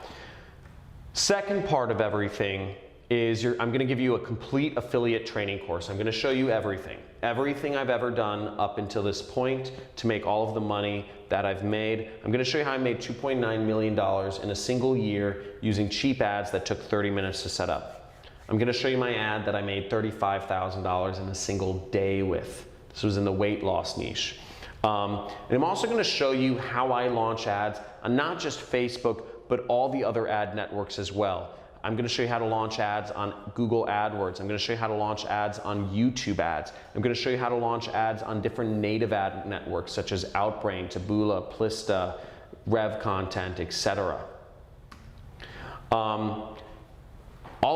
S1: second part of everything is I'm going to give you a complete affiliate training course. I'm going to show you everything I've ever done up until this point to make all of the money that I've made. I'm going to show you how I made $2.9 million in a single year using cheap ads that took 30 minutes to set up. I'm going to show you my ad that I made $35,000 in a single day with. This was in the weight loss niche. And I'm also going to show you how I launch ads on not just Facebook, but all the other ad networks as well. I'm going to show you how to launch ads on Google AdWords. I'm going to show you how to launch ads on YouTube ads. I'm going to show you how to launch ads on different native ad networks such as Outbrain, Taboola, Plista, rev content, etc. All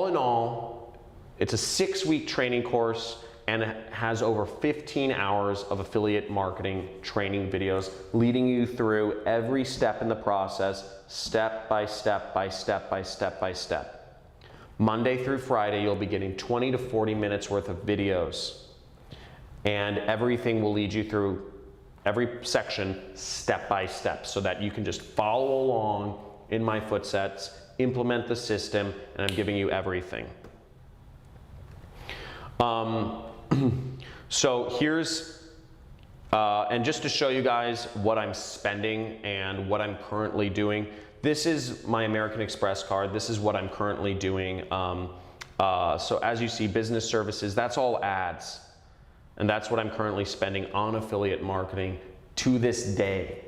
S1: in all, it's a 6-week training course, and it has over 15 hours of affiliate marketing training videos leading you through every step in the process, step by step by step by step by step. Monday through Friday, you'll be getting 20 to 40 minutes worth of videos, and everything will lead you through every section step by step so that you can just follow along in my footsteps, implement the system, and I'm giving you everything. So here's, and just to show you guys what I'm spending and what I'm currently doing, this is my American Express card. This is what I'm currently doing. So as you see, business services, that's all ads. And that's what I'm currently spending on affiliate marketing to this day.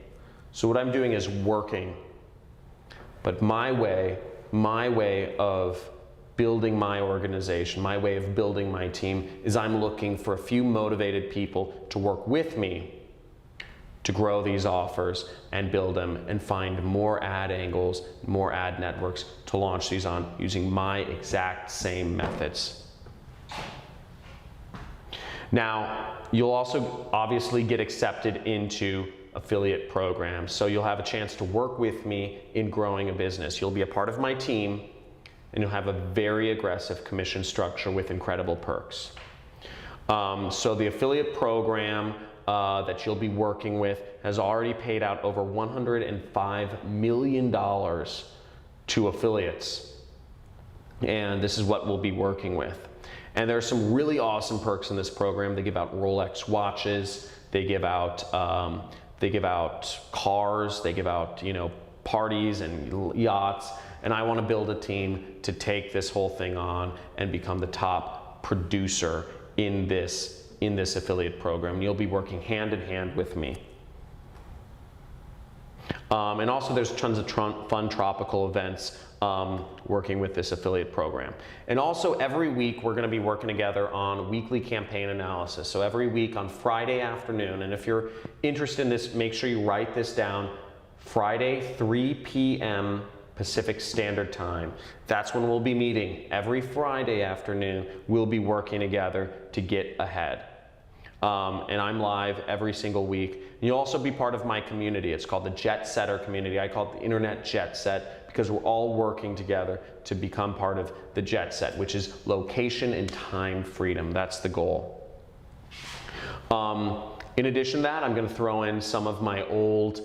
S1: So what I'm doing is working. But my way of building my organization, my way of building my team, is I'm looking for a few motivated people to work with me to grow these offers and build them and find more ad angles, more ad networks to launch these on using my exact same methods. Now, you'll also obviously get accepted into affiliate programs, so you'll have a chance to work with me in growing a business. You'll be a part of my team, and you'll have a very aggressive commission structure with incredible perks. So the affiliate program that you'll be working with has already paid out over $105 million to affiliates. And this is what we'll be working with. And there are some really awesome perks in this program. They give out Rolex watches, they give out cars, they give out, you know, parties and yachts. And I want to build a team to take this whole thing on and become the top producer in this affiliate program. You'll be working hand in hand with me. And also there's tons of fun tropical events working with this affiliate program. And also every week we're going to be working together on weekly campaign analysis. So every week on Friday afternoon, and if you're interested in this, make sure you write this down, Friday 3 p.m. Pacific Standard Time. That's when we'll be meeting. Every Friday afternoon, we'll be working together to get ahead. And I'm live every single week. You'll also be part of my community. It's called the Jet Setter community. I call it the Internet Jet Set because we're all working together to become part of the Jet Set, which is location and time freedom. That's the goal. In addition to that, I'm going to throw in some of my old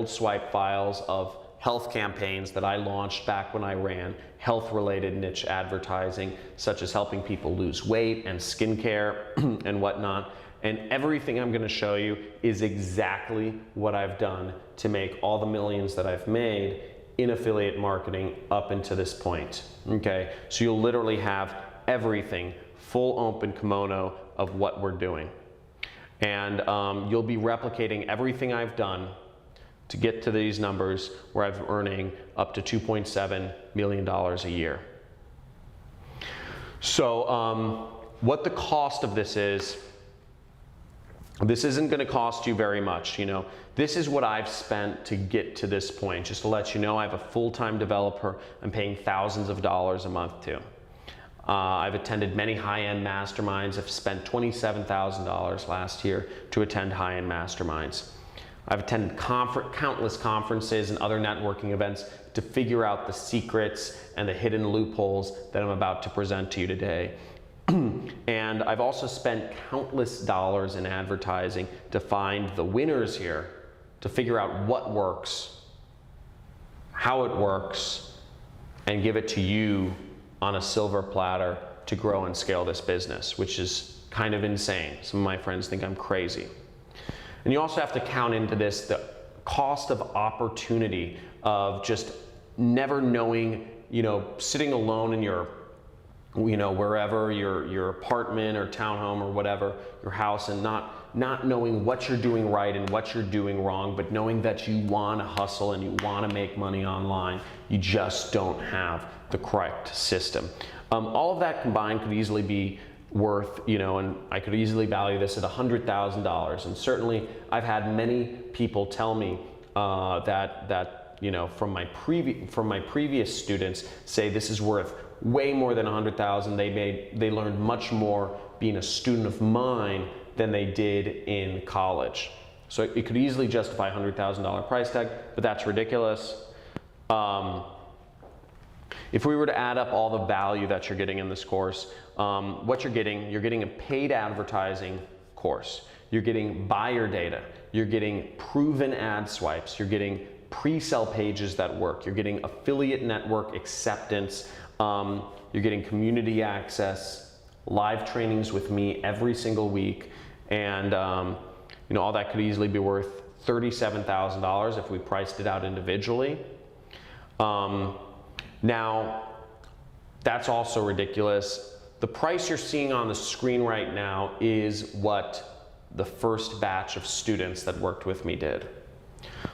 S1: swipe files of health campaigns that I launched back when I ran health-related niche advertising, such as helping people lose weight and skincare and whatnot. And everything I'm going to show you is exactly what I've done to make all the millions that I've made in affiliate marketing up until this point. Okay, so you'll literally have everything, full open kimono of what we're doing. And you'll be replicating everything I've done to get to these numbers where I'm earning up to $2.7 million a year. So what the cost of this is, this isn't going to cost you very much. You know, this is what I've spent to get to this point. Just to let you know, I have a full-time developer I'm paying thousands of dollars a month to. I've attended many high-end masterminds. I've spent $27,000 last year to attend high-end masterminds. I've attended countless conferences and other networking events to figure out the secrets and the hidden loopholes that I'm about to present to you today. And I've also spent countless dollars in advertising to find the winners here, to figure out what works, how it works, and give it to you on a silver platter to grow and scale this business, which is kind of insane. Some of my friends think I'm crazy. And you also have to count into this the cost of opportunity of just never knowing, you know, sitting alone in your, you know, wherever, your apartment or townhome or whatever, your house, and not knowing what you're doing right and what you're doing wrong, but knowing that you want to hustle and you want to make money online. You just don't have the correct system. All of that combined could easily be worth, you know, and I could easily value this at $100,000. And certainly I've had many people tell me, that you know, from my previous students say this is worth way more than $100,000. They learned much more being a student of mine than they did in college. So it could easily justify a $100,000 price tag, but that's ridiculous. If we were to add up all the value that you're getting in this course, what you're getting a paid advertising course. You're getting buyer data. You're getting proven ad swipes. You're getting pre-sell pages that work. You're getting affiliate network acceptance. You're getting community access, live trainings with me every single week, and you know, all that could easily be worth $37,000 if we priced it out individually. Now, that's also ridiculous. The price you're seeing on the screen right now is what the first batch of students that worked with me did.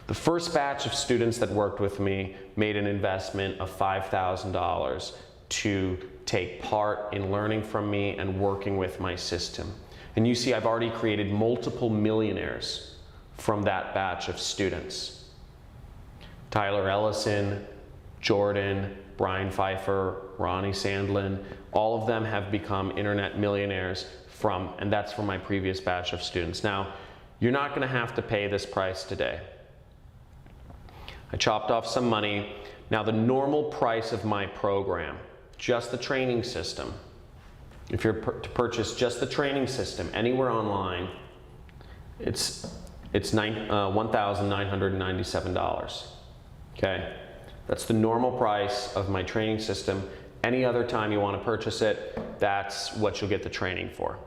S1: The first batch of students that worked with me made an investment of $5,000 to take part in learning from me and working with my system. And you see, I've already created multiple millionaires from that batch of students. Tyler Ellison, Jordan, Brian Pfeiffer, Ronnie Sandlin, all of them have become internet millionaires and that's from my previous batch of students. Now, you're not gonna have to pay this price today. I chopped off some money. Now, the normal price of my program, just the training system, if you're to purchase just the training system anywhere online, it's $1,997, okay? That's the normal price of my training system. Any other time you want to purchase it, that's what you'll get the training for.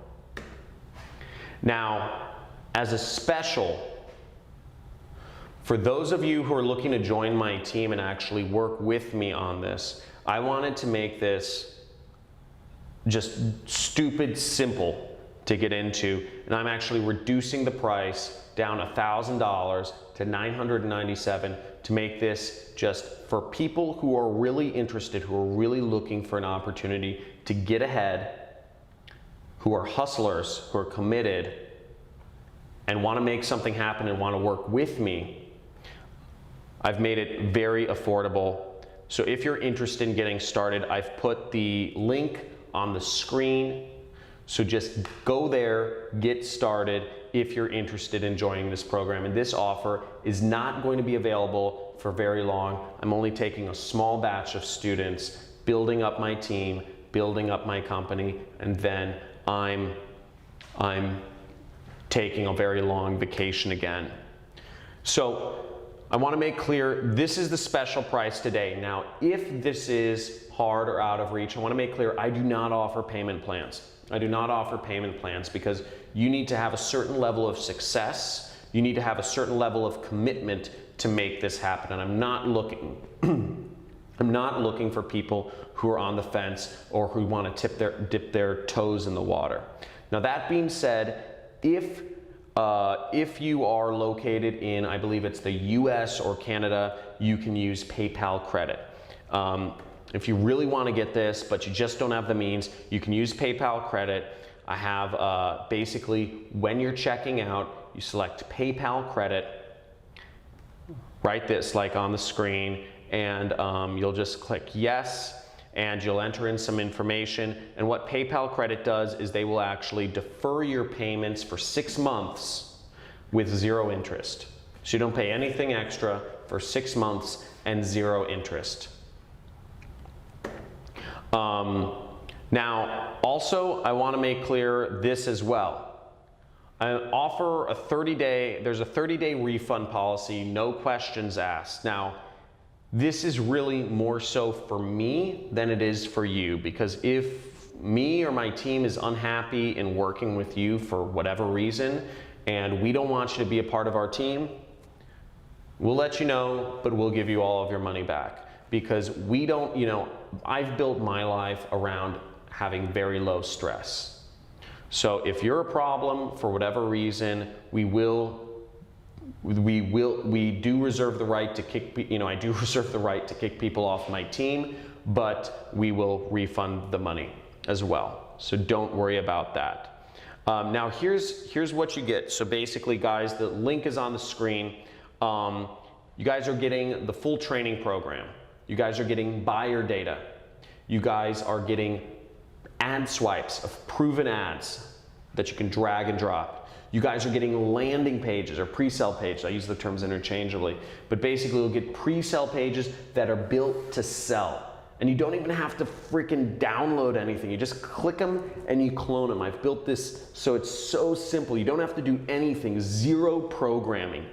S1: Now, as a special, for those of you who are looking to join my team and actually work with me on this, I wanted to make this just stupid simple to get into, and I'm actually reducing the price down $1,000 to $997 to make this just for people who are really interested, who are really looking for an opportunity to get ahead, who are hustlers, who are committed, and want to make something happen and want to work with me. I've made it very affordable. So if you're interested in getting started, I've put the link on the screen. So just go there, get started if you're interested in joining this program. And this offer is not going to be available for very long. I'm only taking a small batch of students, building up my team, building up my company, and then I'm taking a very long vacation again. So I want to make clear, this is the special price today. Now, if this is hard or out of reach, I want to make clear, I do not offer payment plans. I do not offer payment plans because you need to have a certain level of success. You need to have a certain level of commitment to make this happen. And I'm not looking, I'm not looking for people who are on the fence or who want to dip their toes in the water. Now, that being said, if you are located in, I believe it's the US or Canada, you can use PayPal credit. If you really want to get this, but you just don't have the means, you can use PayPal credit. I have basically, when you're checking out, you select PayPal credit, write this like on the screen, and you'll just click yes, and you'll enter in some information. And what PayPal credit does is they will actually defer your payments for 6 months with 0 interest. So you don't pay anything extra for 6 months and 0 interest. Now, also, I want to make clear this as well. I offer a 30-day, there's a 30-day refund policy, no questions asked. Now, this is really more so for me than it is for you, because if me or my team is unhappy in working with you for whatever reason, and we don't want you to be a part of our team, we'll let you know, but we'll give you all of your money back. Because we don't, you know, I've built my life around having very low stress. So if you're a problem for whatever reason, we do reserve the right to kick, you know, I do reserve the right to kick people off my team, but we will refund the money as well. So don't worry about that. Now here's what you get. So basically, guys, the link is on the screen. You guys are getting the full training program. You guys are getting buyer data. You guys are getting ad swipes of proven ads that you can drag and drop. You guys are getting landing pages or pre-sale pages. I use the terms interchangeably, but basically you'll get pre-sale pages that are built to sell. And you don't even have to freaking download anything. You just click them and you clone them. I've built this so it's so simple. You don't have to do anything. Zero programming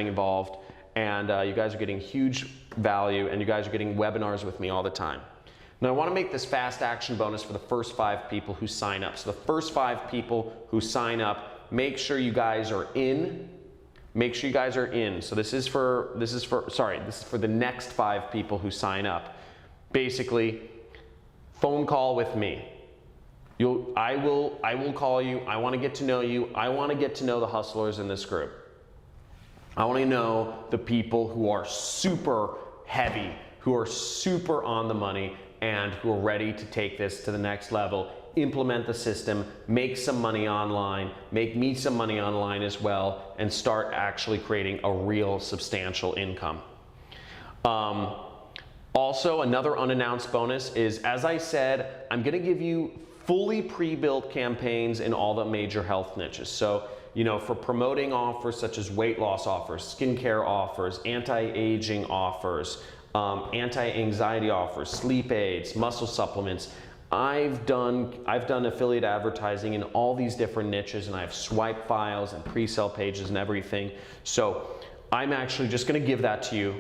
S1: involved. And you guys are getting huge value, and you guys are getting webinars with me all the time. Now I want to make this fast action bonus for the first 5 people who sign up. So the first 5 people who sign up, make sure you guys are in. Make sure you guys are in. So this is for the next 5 people who sign up. Basically, phone call with me. I will call you. I want to get to know you. I want to get to know the hustlers in this group. I want to know the people who are super heavy, who are super on the money, and who are ready to take this to the next level, implement the system, make some money online, make me some money online as well, and start actually creating a real substantial income. Also, another unannounced bonus is, as I said, I'm going to give you fully pre-built campaigns in all the major health niches. So, you know, for promoting offers such as weight loss offers, skincare offers, anti-aging offers, anti-anxiety offers, sleep aids, muscle supplements. I've done affiliate advertising in all these different niches, and I have swipe files and pre-sale pages and everything. So I'm actually just going to give that to you,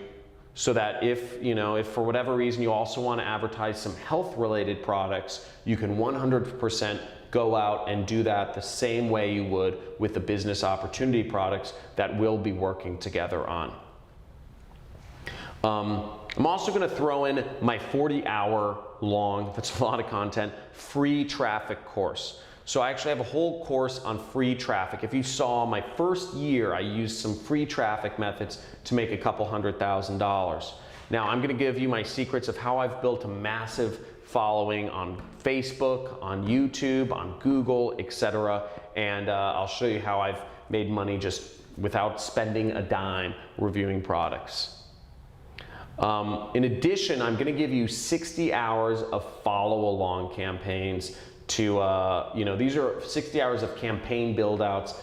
S1: so that if for whatever reason you also want to advertise some health related products, you can 100% go out and do that the same way you would with the business opportunity products that we'll be working together on. I'm also going to throw in my 40-hour long, that's a lot of content, free traffic course. So I actually have a whole course on free traffic. If you saw my first year, I used some free traffic methods to make a couple $100,000. Now I'm going to give you my secrets of how I've built a massive following on Facebook, on YouTube, on Google, etc. And I'll show you how I've made money just without spending a dime reviewing products. In addition, I'm going to give you 60 hours of follow-along campaigns to, these are 60 hours of campaign build-outs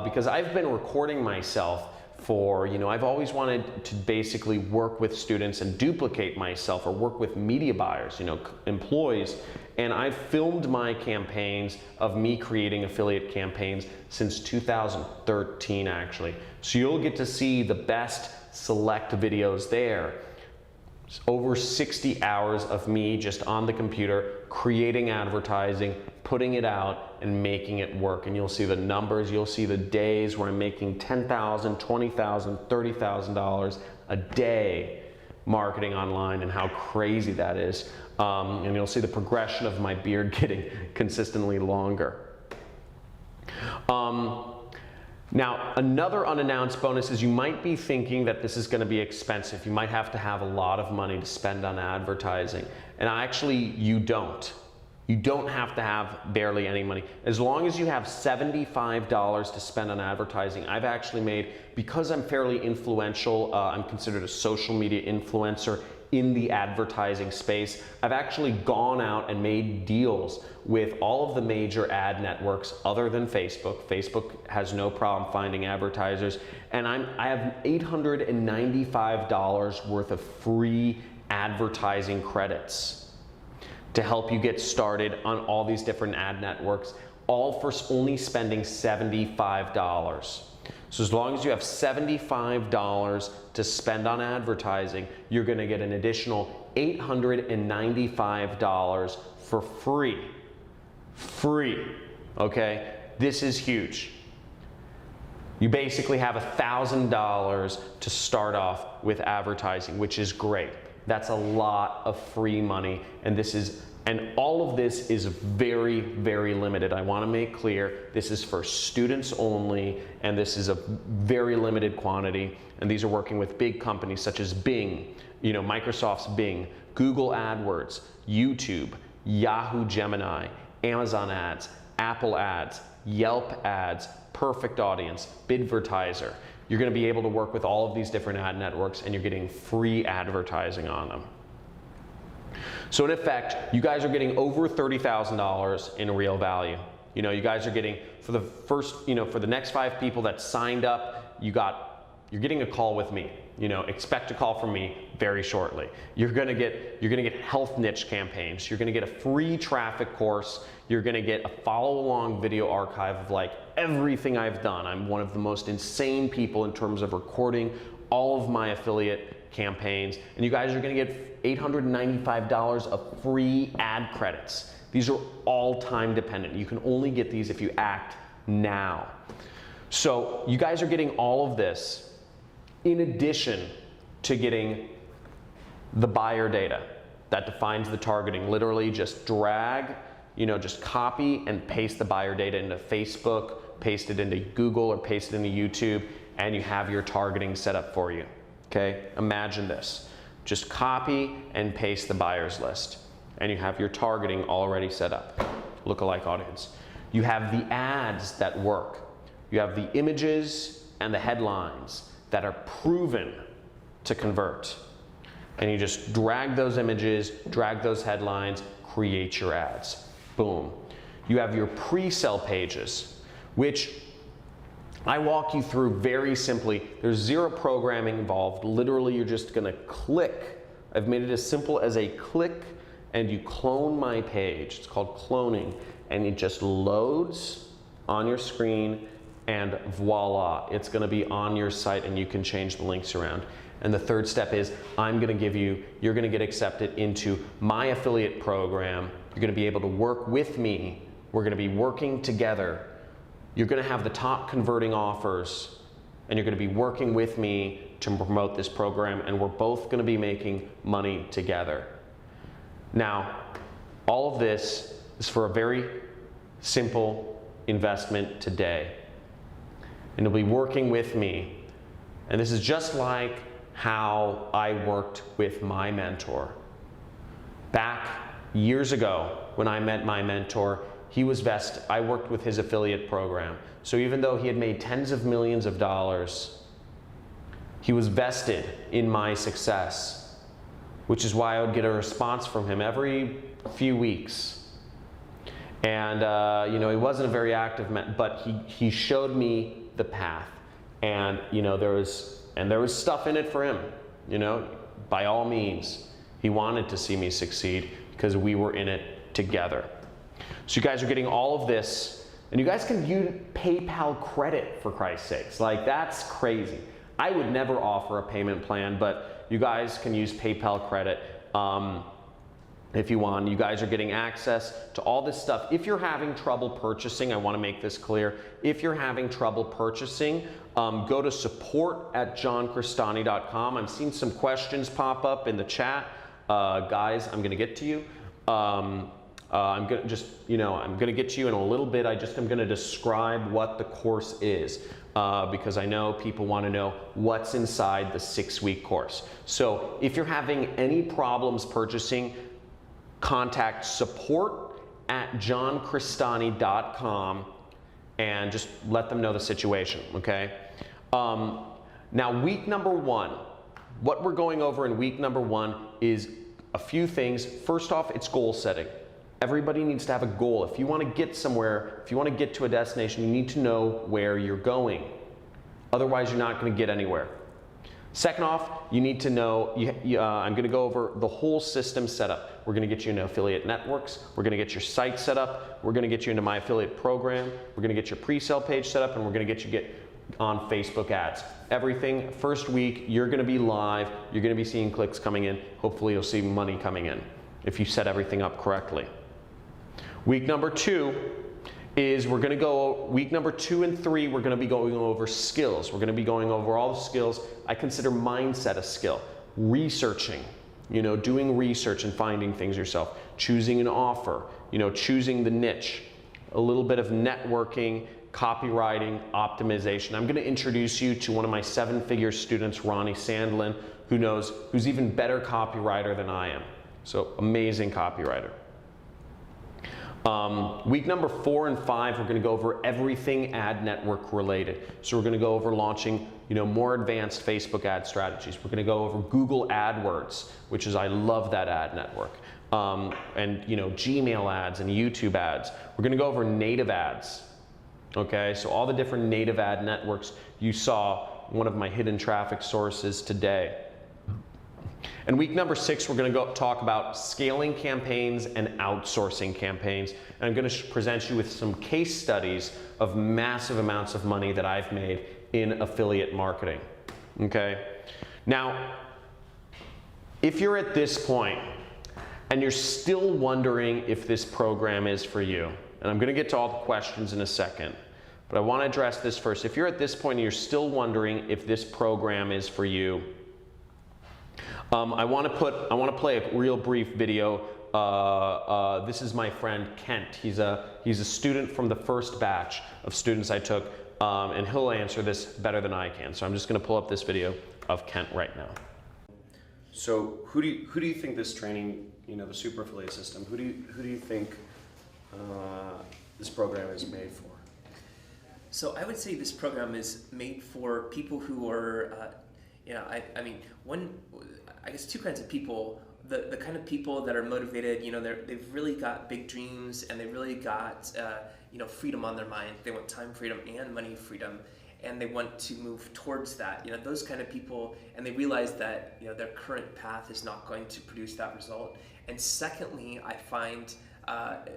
S1: because I've been recording myself for, I've always wanted to basically work with students and duplicate myself, or work with media buyers, employees. And I've filmed my campaigns of me creating affiliate campaigns since 2013, actually. So you'll get to see the best select videos there. It's over 60 hours of me just on the computer, creating advertising, putting it out, and making it work. And you'll see the numbers, you'll see the days where I'm making $10,000, $20,000, $30,000 a day marketing online, and how crazy that is. And you'll see the progression of my beard getting consistently longer. Now, another unannounced bonus is you might be thinking that this is going to be expensive. You might have to have a lot of money to spend on advertising. And actually, you don't. You don't have to have barely any money. As long as you have $75 to spend on advertising, I've actually made, because I'm fairly influential, I'm considered a social media influencer in the advertising space. I've actually gone out and made deals with all of the major ad networks other than Facebook. Facebook has no problem finding advertisers. And I have $895 worth of free advertising credits to help you get started on all these different ad networks, all for only spending $75. So as long as you have $75 to spend on advertising, you're going to get an additional $895 for free. Free, okay? This is huge. You basically have $1,000 to start off with advertising, which is great. That's a lot of free money, and all of this is very, very limited. I want to make clear this is for students only, and this is a very limited quantity. And these are working with big companies such as Bing, Microsoft's Bing, Google AdWords, YouTube, Yahoo Gemini, Amazon ads, Apple ads, Yelp ads, Perfect Audience, Bidvertiser, You're going to be able to work with all of these different ad networks, and you're getting free advertising on them. So in effect, you guys are getting over $30,000 in real value. You know, you guys are getting, for the first, you know, for the next 5 people that signed up, you're getting a call with me. You know, expect a call from me very shortly. You're gonna get health niche campaigns. You're gonna get a free traffic course. You're gonna get a follow-along video archive of like everything I've done. I'm one of the most insane people in terms of recording all of my affiliate campaigns. And you guys are gonna get $895 of free ad credits. These are all time dependent. You can only get these if you act now. So you guys are getting all of this in addition to getting the buyer data that defines the targeting. Literally just drag, you know, just copy and paste the buyer data into Facebook, paste it into Google, or paste it into YouTube, and you have your targeting set up for you. Okay, imagine this. Just copy and paste the buyers list, and you have your targeting already set up. Lookalike audience. You have the ads that work. You have the images and the headlines that are proven to convert. And you just drag those images, drag those headlines, create your ads. Boom. You have your pre-sale pages, which I walk you through very simply. There's zero programming involved. Literally, you're just gonna click. I've made it as simple as a click, and you clone my page. It's called cloning, and it just loads on your screen, and voila, it's gonna be on your site, and you can change the links around. And the third step is you're gonna get accepted into my affiliate program. You're gonna be able to work with me. We're gonna be working together. You're gonna have the top converting offers, and you're gonna be working with me to promote this program, and we're both gonna be making money together. Now, all of this is for a very simple investment today. And you'll be working with me. And this is just like how I worked with my mentor. Back years ago, when I met my mentor, I worked with his affiliate program. So even though he had made tens of millions of dollars, he was vested in my success, which is why I would get a response from him every few weeks. And you know, he wasn't a very active but he showed me the path, and you know, there was stuff in it for him. You know, by all means, he wanted to see me succeed because we were in it together. So you guys are getting all of this, and you guys can use PayPal credit, for Christ's sakes. Like, that's crazy. I would never offer a payment plan, but you guys can use PayPal credit if you want. You guys are getting access to all this stuff. If you're having trouble purchasing, I want to make this clear. If you're having trouble purchasing, go to support@johncristani.com. I'm seeing some questions pop up in the chat. Guys, I'm going to get to you. I'm going to get to you in a little bit. I'm going to describe what the course is, because I know people want to know what's inside the 6-week course. So if you're having any problems purchasing, contact support@johncristani.com and just let them know the situation, okay? Now, week number 1, what we're going over in week number 1 is a few things. First off, it's goal setting. Everybody needs to have a goal. If you want to get somewhere, if you want to get to a destination, you need to know where you're going. Otherwise, you're not going to get anywhere. Second off, you need to know, I'm going to go over the whole system setup. We're going to get you into affiliate networks. We're going to get your site set up. We're going to get you into my affiliate program. We're going to get your pre-sale page set up, and we're going to get you on Facebook ads. Everything, first week, you're going to be live. You're going to be seeing clicks coming in. Hopefully, you'll see money coming in if you set everything up correctly. Week number 2 is week number 2 and 3, we're going to be going over skills. We're going to be going over all the skills. I consider mindset a skill. Researching, doing research and finding things yourself. Choosing an offer, choosing the niche. A little bit of networking, copywriting, optimization. I'm going to introduce you to one of my 7-figure students, Ronnie Sandlin, who's even better copywriter than I am. So amazing copywriter. Week number 4 and 5, we're going to go over everything ad network related. So we're going to go over launching, more advanced Facebook ad strategies. We're going to go over Google AdWords, which is, I love that ad network. And Gmail ads and YouTube ads. We're going to go over native ads. Okay, so all the different native ad networks. You saw one of my hidden traffic sources today. And week number 6, we're going to talk about scaling campaigns and outsourcing campaigns. And I'm going to present you with some case studies of massive amounts of money that I've made in affiliate marketing. Okay, now if you're at this point and you're still wondering if this program is for you, and I'm going to get to all the questions in a second, but I want to address this first. If you're at this point and you're still wondering if this program is for you, I want to play a real brief video. This is my friend Kent. He's a student from the first batch of students I took, and he'll answer this better than I can. So I'm just going to pull up this video of Kent right now. So who do you think this training, the super affiliate system, who do you think this program is made for?
S3: So I would say this program is made for people who are, I guess two kinds of people. The kind of people that are motivated, they've really got big dreams and they really got, freedom on their mind. They want time freedom and money freedom, and they want to move towards that. Those kind of people, and they realize that, their current path is not going to produce that result. And secondly, I find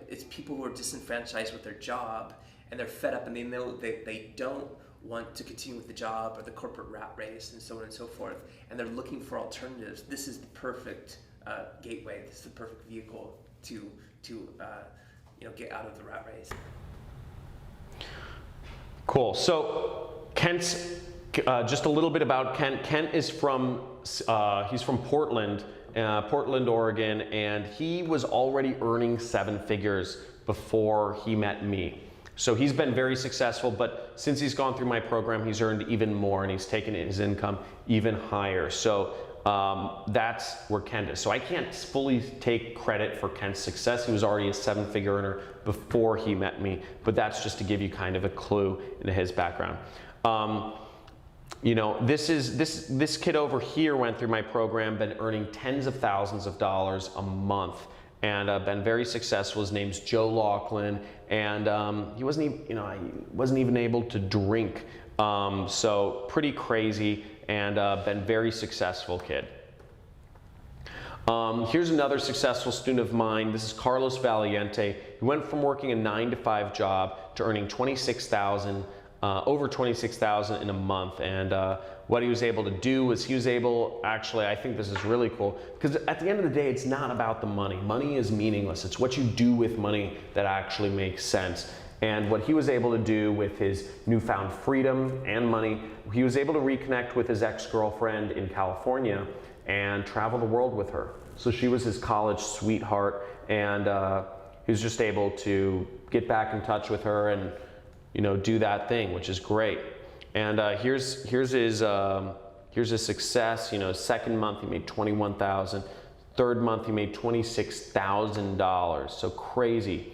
S3: it's people who are disenfranchised with their job, and they're fed up, and they know they don't want to continue with the job or the corporate rat race and so on and so forth, and they're looking for alternatives. This is the perfect gateway. This is the perfect vehicle to get out of the rat race.
S1: Cool. So Kent's just a little bit about Kent. Kent is from he's from Portland, Oregon, and he was already earning 7 figures before he met me. So he's been very successful, but since he's gone through my program, he's earned even more, and he's taken his income even higher. So that's where Kent is. So I can't fully take credit for Kent's success. He was already a 7-figure earner before he met me, but that's just to give you kind of a clue into his background. This kid over here went through my program, been earning tens of thousands of dollars a month, and been very successful. His name's Joe Laughlin, and he wasn't even able to drink. So pretty crazy, and been very successful kid. Here's another successful student of mine. This is Carlos Valiente. He went from working a 9-to-5 job to earning over $26,000 in a month, and what he was able to do was actually, I think this is really cool, because at the end of the day, it's not about the money. Money is meaningless. It's what you do with money that actually makes sense. And what he was able to do with his newfound freedom and money, he was able to reconnect with his ex-girlfriend in California and travel the world with her. So she was his college sweetheart, and he was just able to get back in touch with her and do that thing, which is great. And here's his success. Second month he made $21,000. Third month he made $26,000. So crazy.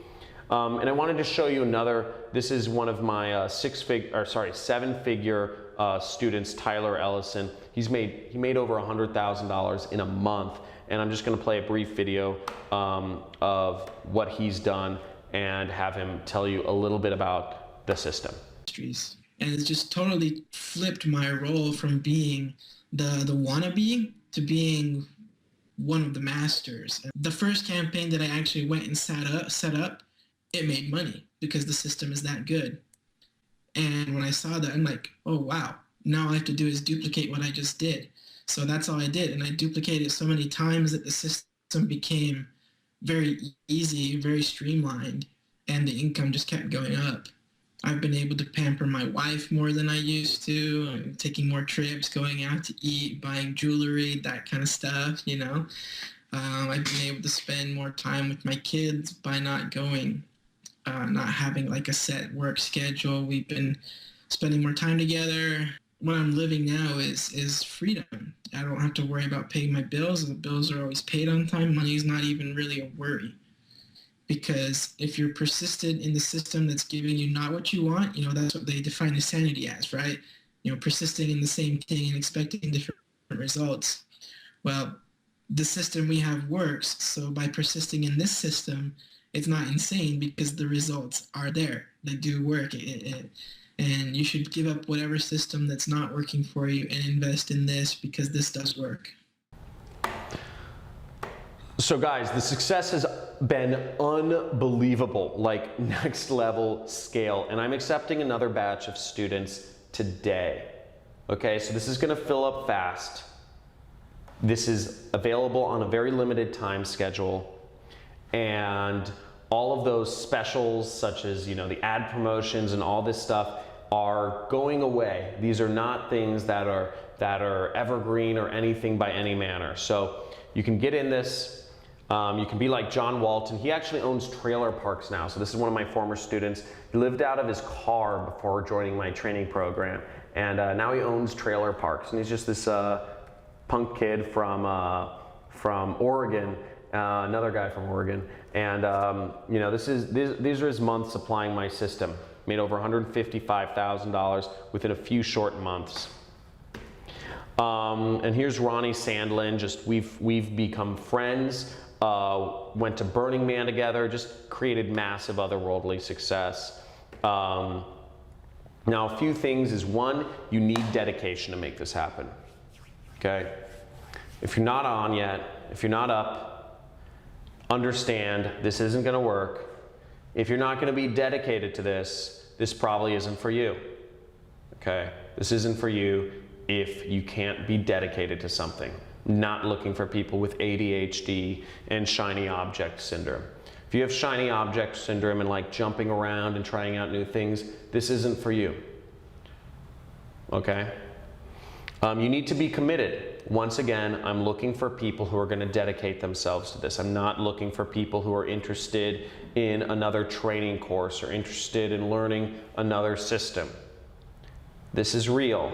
S1: And I wanted to show you another. This is one of my 7-figure students, Tyler Ellison. He made over $100,000 in a month. And I'm just going to play a brief video of what he's done and have him tell you a little bit about the system.
S4: And it's just totally flipped my role from being the wannabe to being one of the masters. The first campaign that I actually went and set up, it made money because the system is that good. And when I saw that, I'm like, oh wow, now all I have to do is duplicate what I just did. So that's all I did, and I duplicated it so many times that the system became very easy, very streamlined, and the income just kept going up. I've been able to pamper my wife more than I used to. I'm taking more trips, going out to eat, buying jewelry, that kind of stuff, I've been able to spend more time with my kids by not having like a set work schedule. We've been spending more time together. What I'm living now is freedom. I don't have to worry about paying my bills. The bills are always paid on time. Money is not even really a worry. because if you're persistent in the system that's giving you not what you want, that's what they define insanity as, right? Persisting in the same thing and expecting different results. Well, the system we have works, so by persisting in this system, it's not insane because the results are there. They do work. And you should give up whatever system that's not working for you and invest in this because this does work.
S1: So guys, the success has been unbelievable, like next level scale, and I'm accepting another batch of students today. Okay, so this is gonna fill up fast. This is available on a very limited time schedule, and all of those specials such as the ad promotions and all this stuff are going away. These are not things that are evergreen or anything by any manner. So you can get in this. You can be like John Walton. He actually owns trailer parks now. So this is one of my former students. He lived out of his car before joining my training program, and now he owns trailer parks. And he's just this punk kid from Oregon, another guy from Oregon. And these are his months applying my system. Made over $155,000 within a few short months. And here's Ronnie Sandlin. Just we've become friends. Went to Burning Man together. Just created massive otherworldly success. Now, a few things is one, you need dedication to make this happen. Okay, if you're not on yet, if you're not up, understand this isn't going to work. If you're not going to be dedicated to this, this probably isn't for you. Okay, this isn't for you if you can't be dedicated to something. Not looking for people with ADHD and shiny object syndrome. If you have shiny object syndrome and like jumping around and trying out new things, this isn't for you. Okay? You need to be committed. Once again, I'm looking for people who are going to dedicate themselves to this. I'm not looking for people who are interested in another training course or interested in learning another system. This is real.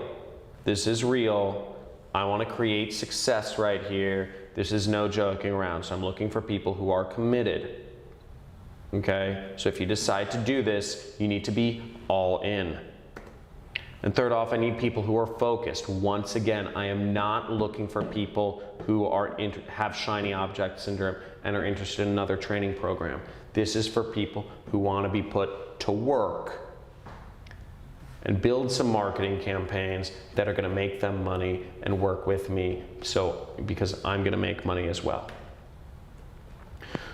S1: This is real. I want to create success right here. This is no joking around. So I'm looking for people who are committed. Okay? So if you decide to do this, you need to be all in. And third off, I need people who are focused. Once again, I am not looking for people who have shiny object syndrome and are interested in another training program. This is for people who want to be put to work and build some marketing campaigns that are going to make them money and work with me, because I'm going to make money as well.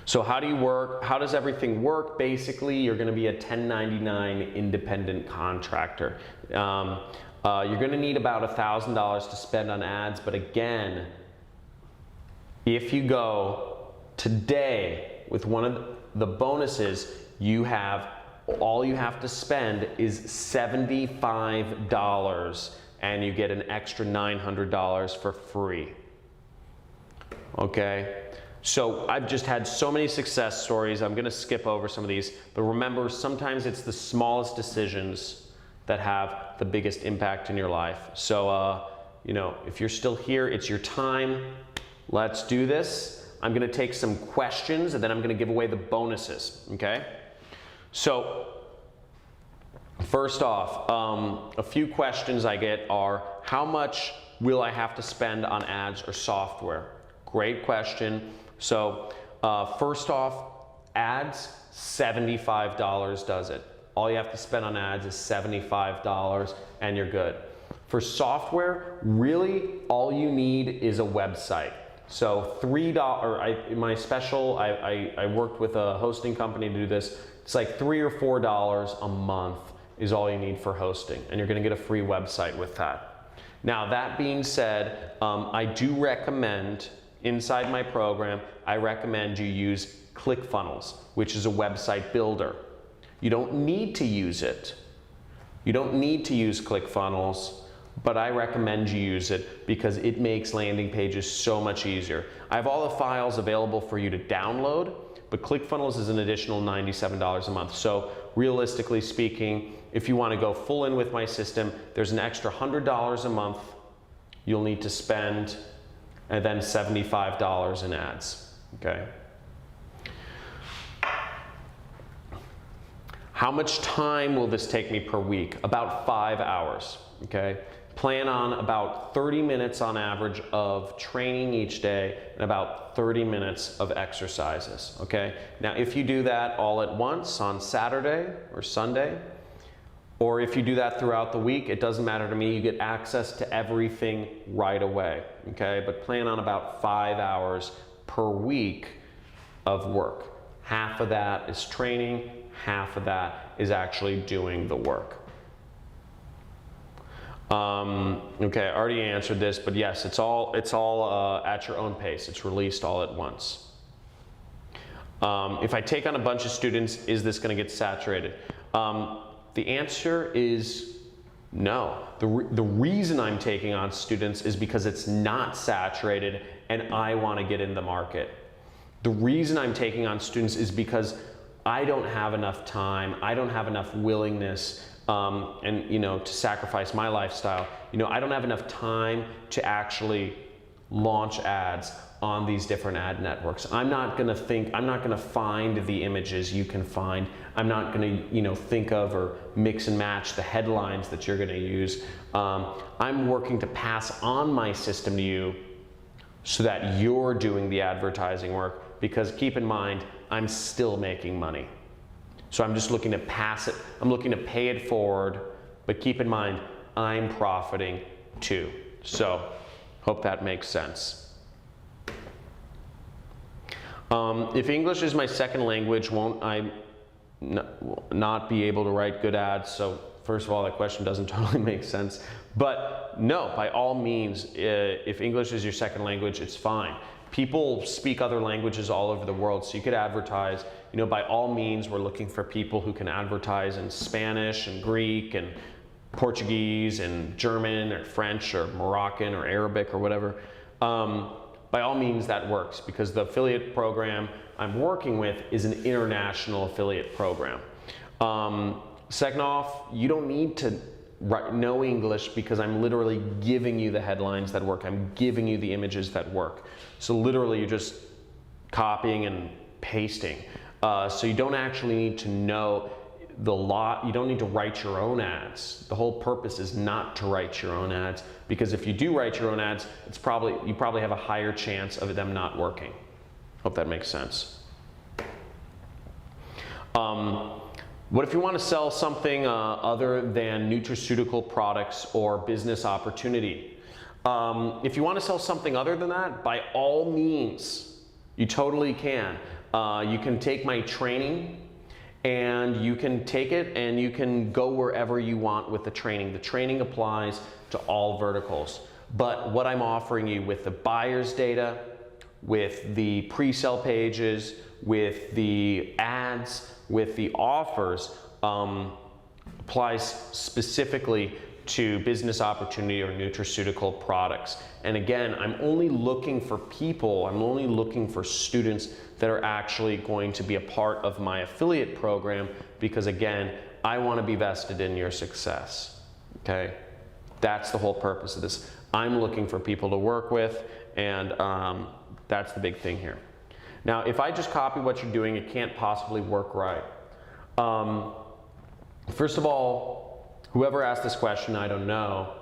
S1: So how do you work? How does everything work? Basically, you're going to be a 1099 independent contractor. You're going to need about $1,000 to spend on ads, but again, if you go today with one of the bonuses, all you have to spend is $75 and you get an extra $900 for free. Okay? So I've just had so many success stories. I'm going to skip over some of these, but remember, sometimes it's the smallest decisions that have the biggest impact in your life. So, if you're still here, it's your time. Let's do this. I'm going to take some questions and then I'm going to give away the bonuses. Okay? So, first off, a few questions I get are, how much will I have to spend on ads or software? Great question. So, first off, ads, $75 does it. All you have to spend on ads is $75 and you're good. For software, really all you need is a website. So $3, my special, I worked with a hosting company to do this. It's like $3 or $4 a month is all you need for hosting, and you're going to get a free website with that. Now, that being said, I do recommend, inside my program, I recommend you use ClickFunnels, which is a website builder. You don't need to use it. You don't need to use ClickFunnels, but I recommend you use it because it makes landing pages so much easier. I have all the files available for you to download, but ClickFunnels is an additional $97 a month. So realistically speaking, if you want to go full in with my system, there's an extra $100 a month you'll need to spend, and then $75 in ads. Okay? How much time will this take me per week? About 5 hours, okay? Plan on about 30 minutes on average of training each day and about 30 minutes of exercises, okay? Now, if you do that all at once on Saturday or Sunday, or if you do that throughout the week, it doesn't matter to me. You get access to everything right away, okay? But plan on about 5 hours per week of work. Half of that is training, half of that is actually doing the work. Okay, I already answered this, but yes, it's all at your own pace. It's released all at once. If I take on a bunch of students, is this going to get saturated? The answer is no. The reason I'm taking on students is because it's not saturated and I want to get in the market. The reason I'm taking on students is because I don't have enough time, I don't have enough willingness and to sacrifice my lifestyle. I don't have enough time to actually launch ads on these different ad networks. I'm not gonna find the images you can find. I'm not gonna think of or mix and match the headlines that you're gonna use. I'm working to pass on my system to you so that you're doing the advertising work, because keep in mind, I'm still making money. So I'm just looking to pass it, I'm looking to pay it forward, but keep in mind, I'm profiting too. So, hope that makes sense. If English is my second language, won't I not be able to write good ads? So first of all, that question doesn't totally make sense. But no, by all means, if English is your second language, it's fine. People speak other languages all over the world, so you could advertise. By all means, we're looking for people who can advertise in Spanish and Greek and Portuguese and German or French or Moroccan or Arabic or whatever. By all means, that works, because the affiliate program I'm working with is an international affiliate program. Second off, you don't need to know English, because I'm literally giving you the headlines that work. I'm giving you the images that work. So literally, you're just copying and pasting. So you don't actually need to know you don't need to write your own ads. The whole purpose is not to write your own ads, because if you do write your own ads, you probably have a higher chance of them not working. Hope that makes sense. What if you want to sell something other than nutraceutical products or business opportunity? If you want to sell something other than that, by all means, you totally can. You can take my training, and you can take it and you can go wherever you want with the training. The training applies to all verticals. But what I'm offering you with the buyer's data, with the pre-sale pages, with the ads, with the offers, applies specifically to business opportunity or nutraceutical products. And again, I'm only looking for students that are actually going to be a part of my affiliate program, because again, I want to be vested in your success, okay? That's the whole purpose of this. I'm looking for people to work with, and that's the big thing here. Now, if I just copy what you're doing, it can't possibly work right. First of all, whoever asked this question, I don't know.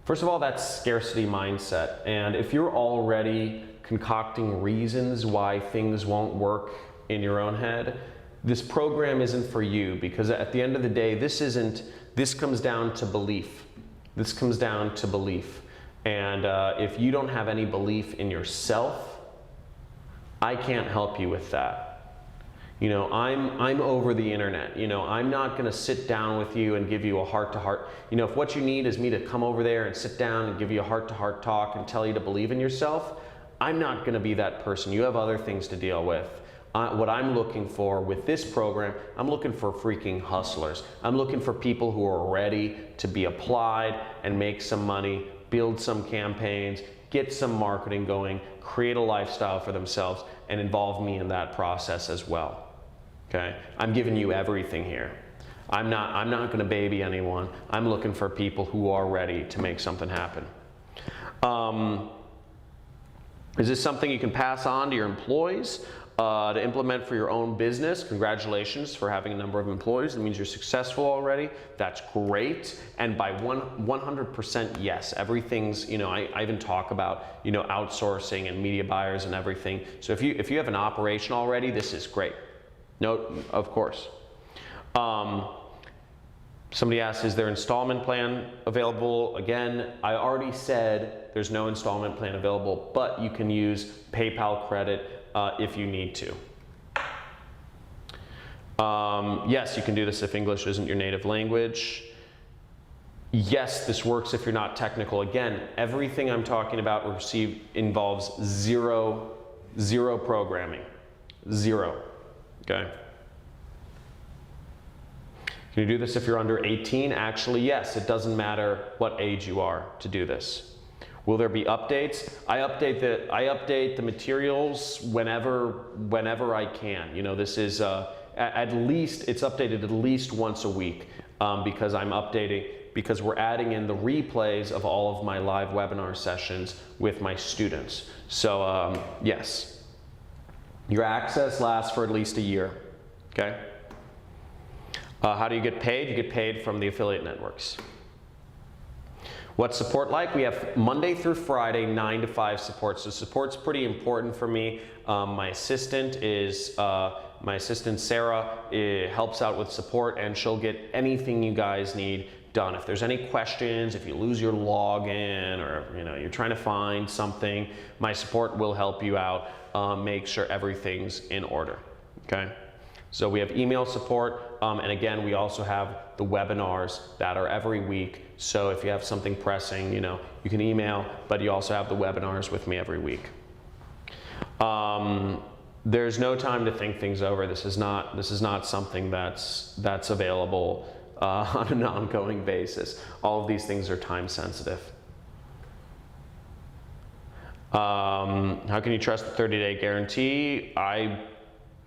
S1: First of all, that's scarcity mindset. And if you're already concocting reasons why things won't work in your own head, this program isn't for you, because at the end of the day, this comes down to belief. This comes down to belief. And if you don't have any belief in yourself, I can't help you with that. I'm over the internet. I'm not gonna sit down with you and give you a heart-to-heart. If what you need is me to come over there and sit down and give you a heart-to-heart talk and tell you to believe in yourself, I'm not gonna be that person. You have other things to deal with. What I'm looking for with this program, I'm looking for freaking hustlers. I'm looking for people who are ready to be applied and make some money, build some campaigns, get some marketing going, create a lifestyle for themselves, and involve me in that process as well. Okay? I'm giving you everything here. I'm not gonna baby anyone. I'm looking for people who are ready to make something happen. Is this something you can pass on to your employees? To implement for your own business, congratulations for having a number of employees. It means you're successful already. That's great. And by 100% yes, everything's, I even talk about, outsourcing and media buyers and everything. So if you have an operation already, this is great. No, of course. Somebody asked, is there installment plan available? Again, I already said there's no installment plan available, but you can use PayPal credit if you need to. Yes, you can do this if English isn't your native language. Yes, this works if you're not technical. Again, everything I'm talking about involves zero programming. Zero, okay? Can you do this if you're under 18? Actually, yes, it doesn't matter what age you are to do this. Will there be updates? I update the materials whenever I can. This is it's updated at least once a week because we're adding in the replays of all of my live webinar sessions with my students. So yes, your access lasts for at least a year. Okay. How do you get paid? You get paid from the affiliate networks. What's support like? We have Monday through Friday, 9 to 5 support. So support's pretty important for me. My assistant Sarah helps out with support, and she'll get anything you guys need done. If there's any questions, if you lose your login, or you're trying to find something, my support will help you out. Make sure everything's in order. Okay. So we have email support, and again, we also have the webinars that are every week. So if you have something pressing, you can email, but you also have the webinars with me every week. There's no time to think things over. This is not something that's available on an ongoing basis. All of these things are time sensitive. How can you trust the 30-day guarantee?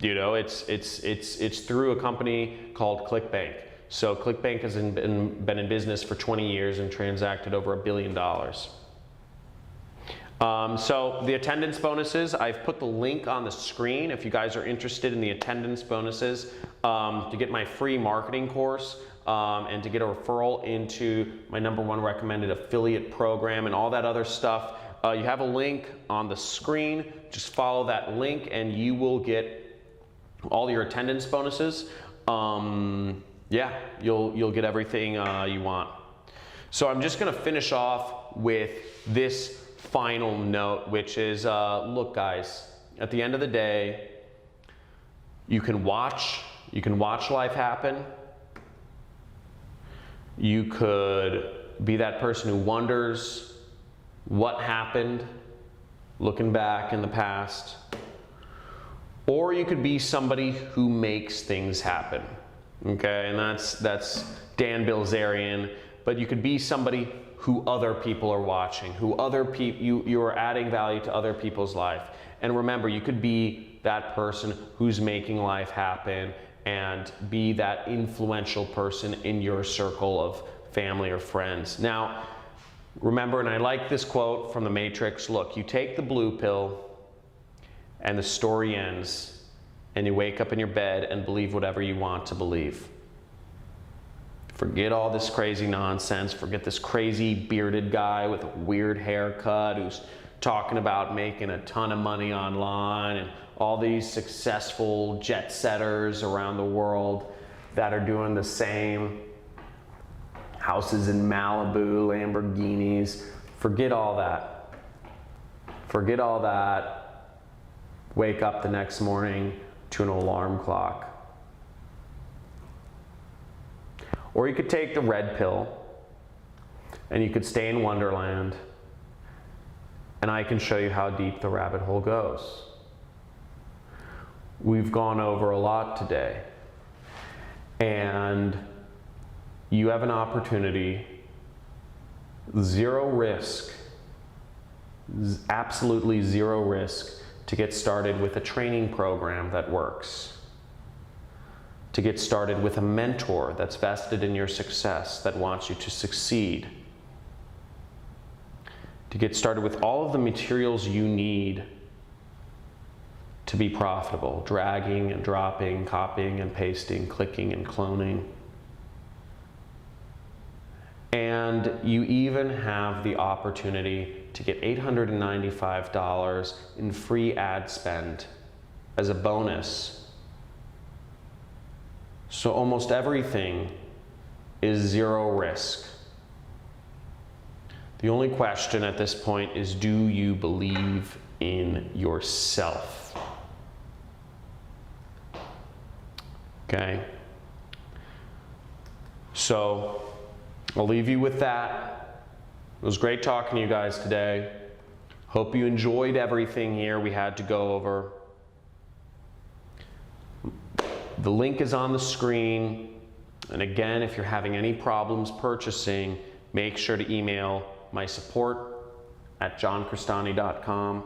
S1: It's through a company called ClickBank. So ClickBank has been in business for 20 years and transacted over $1 billion. So the attendance bonuses, I've put the link on the screen if you guys are interested in the attendance bonuses to get my free marketing course and to get a referral into my #1 recommended affiliate program and all that other stuff. You have a link on the screen. Just follow that link and you will get all your attendance bonuses. Yeah, you'll get everything you want. So I'm just gonna finish off with this final note, which is, look guys, at the end of the day, you can watch life happen. You could be that person who wonders what happened, looking back in the past. Or you could be somebody who makes things happen. Okay, and that's Dan Bilzerian, but you could be somebody who other people are watching, you are adding value to other people's life. And remember, you could be that person who's making life happen and be that influential person in your circle of family or friends. Now, remember, and I like this quote from The Matrix, look, you take the blue pill and the story ends, and you wake up in your bed and believe whatever you want to believe. Forget all this crazy nonsense. Forget this crazy bearded guy with a weird haircut who's talking about making a ton of money online, and all these successful jet setters around the world that are doing the same. Houses in Malibu, Lamborghinis. Forget all that. Forget all that. Wake up the next morning to an alarm clock. Or you could take the red pill and you could stay in Wonderland, and I can show you how deep the rabbit hole goes. We've gone over a lot today, and you have an opportunity, zero risk, absolutely zero risk, to get started with a training program that works, to get started with a mentor that's vested in your success, that wants you to succeed, to get started with all of the materials you need to be profitable, dragging and dropping, copying and pasting, clicking and cloning. And you even have the opportunity to get $895 in free ad spend as a bonus. So almost everything is zero risk. The only question at this point is, do you believe in yourself? Okay. So I'll leave you with that. It was great talking to you guys today. Hope you enjoyed everything here we had to go over. The link is on the screen. And again, if you're having any problems purchasing, make sure to email my support at johncristani.com.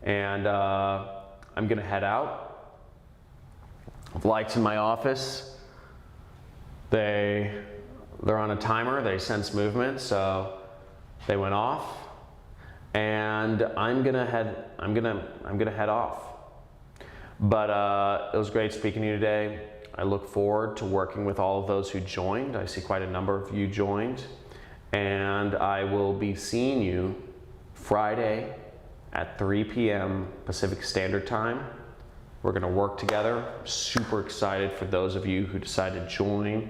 S1: And I'm gonna head out. The lights in my office, they're on a timer, they sense movement, so they went off. And I'm gonna head off. But it was great speaking to you today. I look forward to working with all of those who joined. I see quite a number of you joined. And I will be seeing you Friday at 3 p.m. Pacific Standard Time. We're gonna work together. Super excited for those of you who decide to join.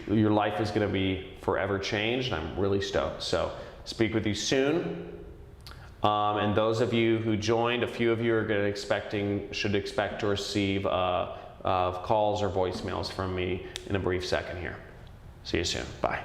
S1: Your life is gonna be forever changed, and I'm really stoked. So speak with you soon. And those of you who joined, a few of you are should expect to receive calls or voicemails from me in a brief second here. See you soon. Bye.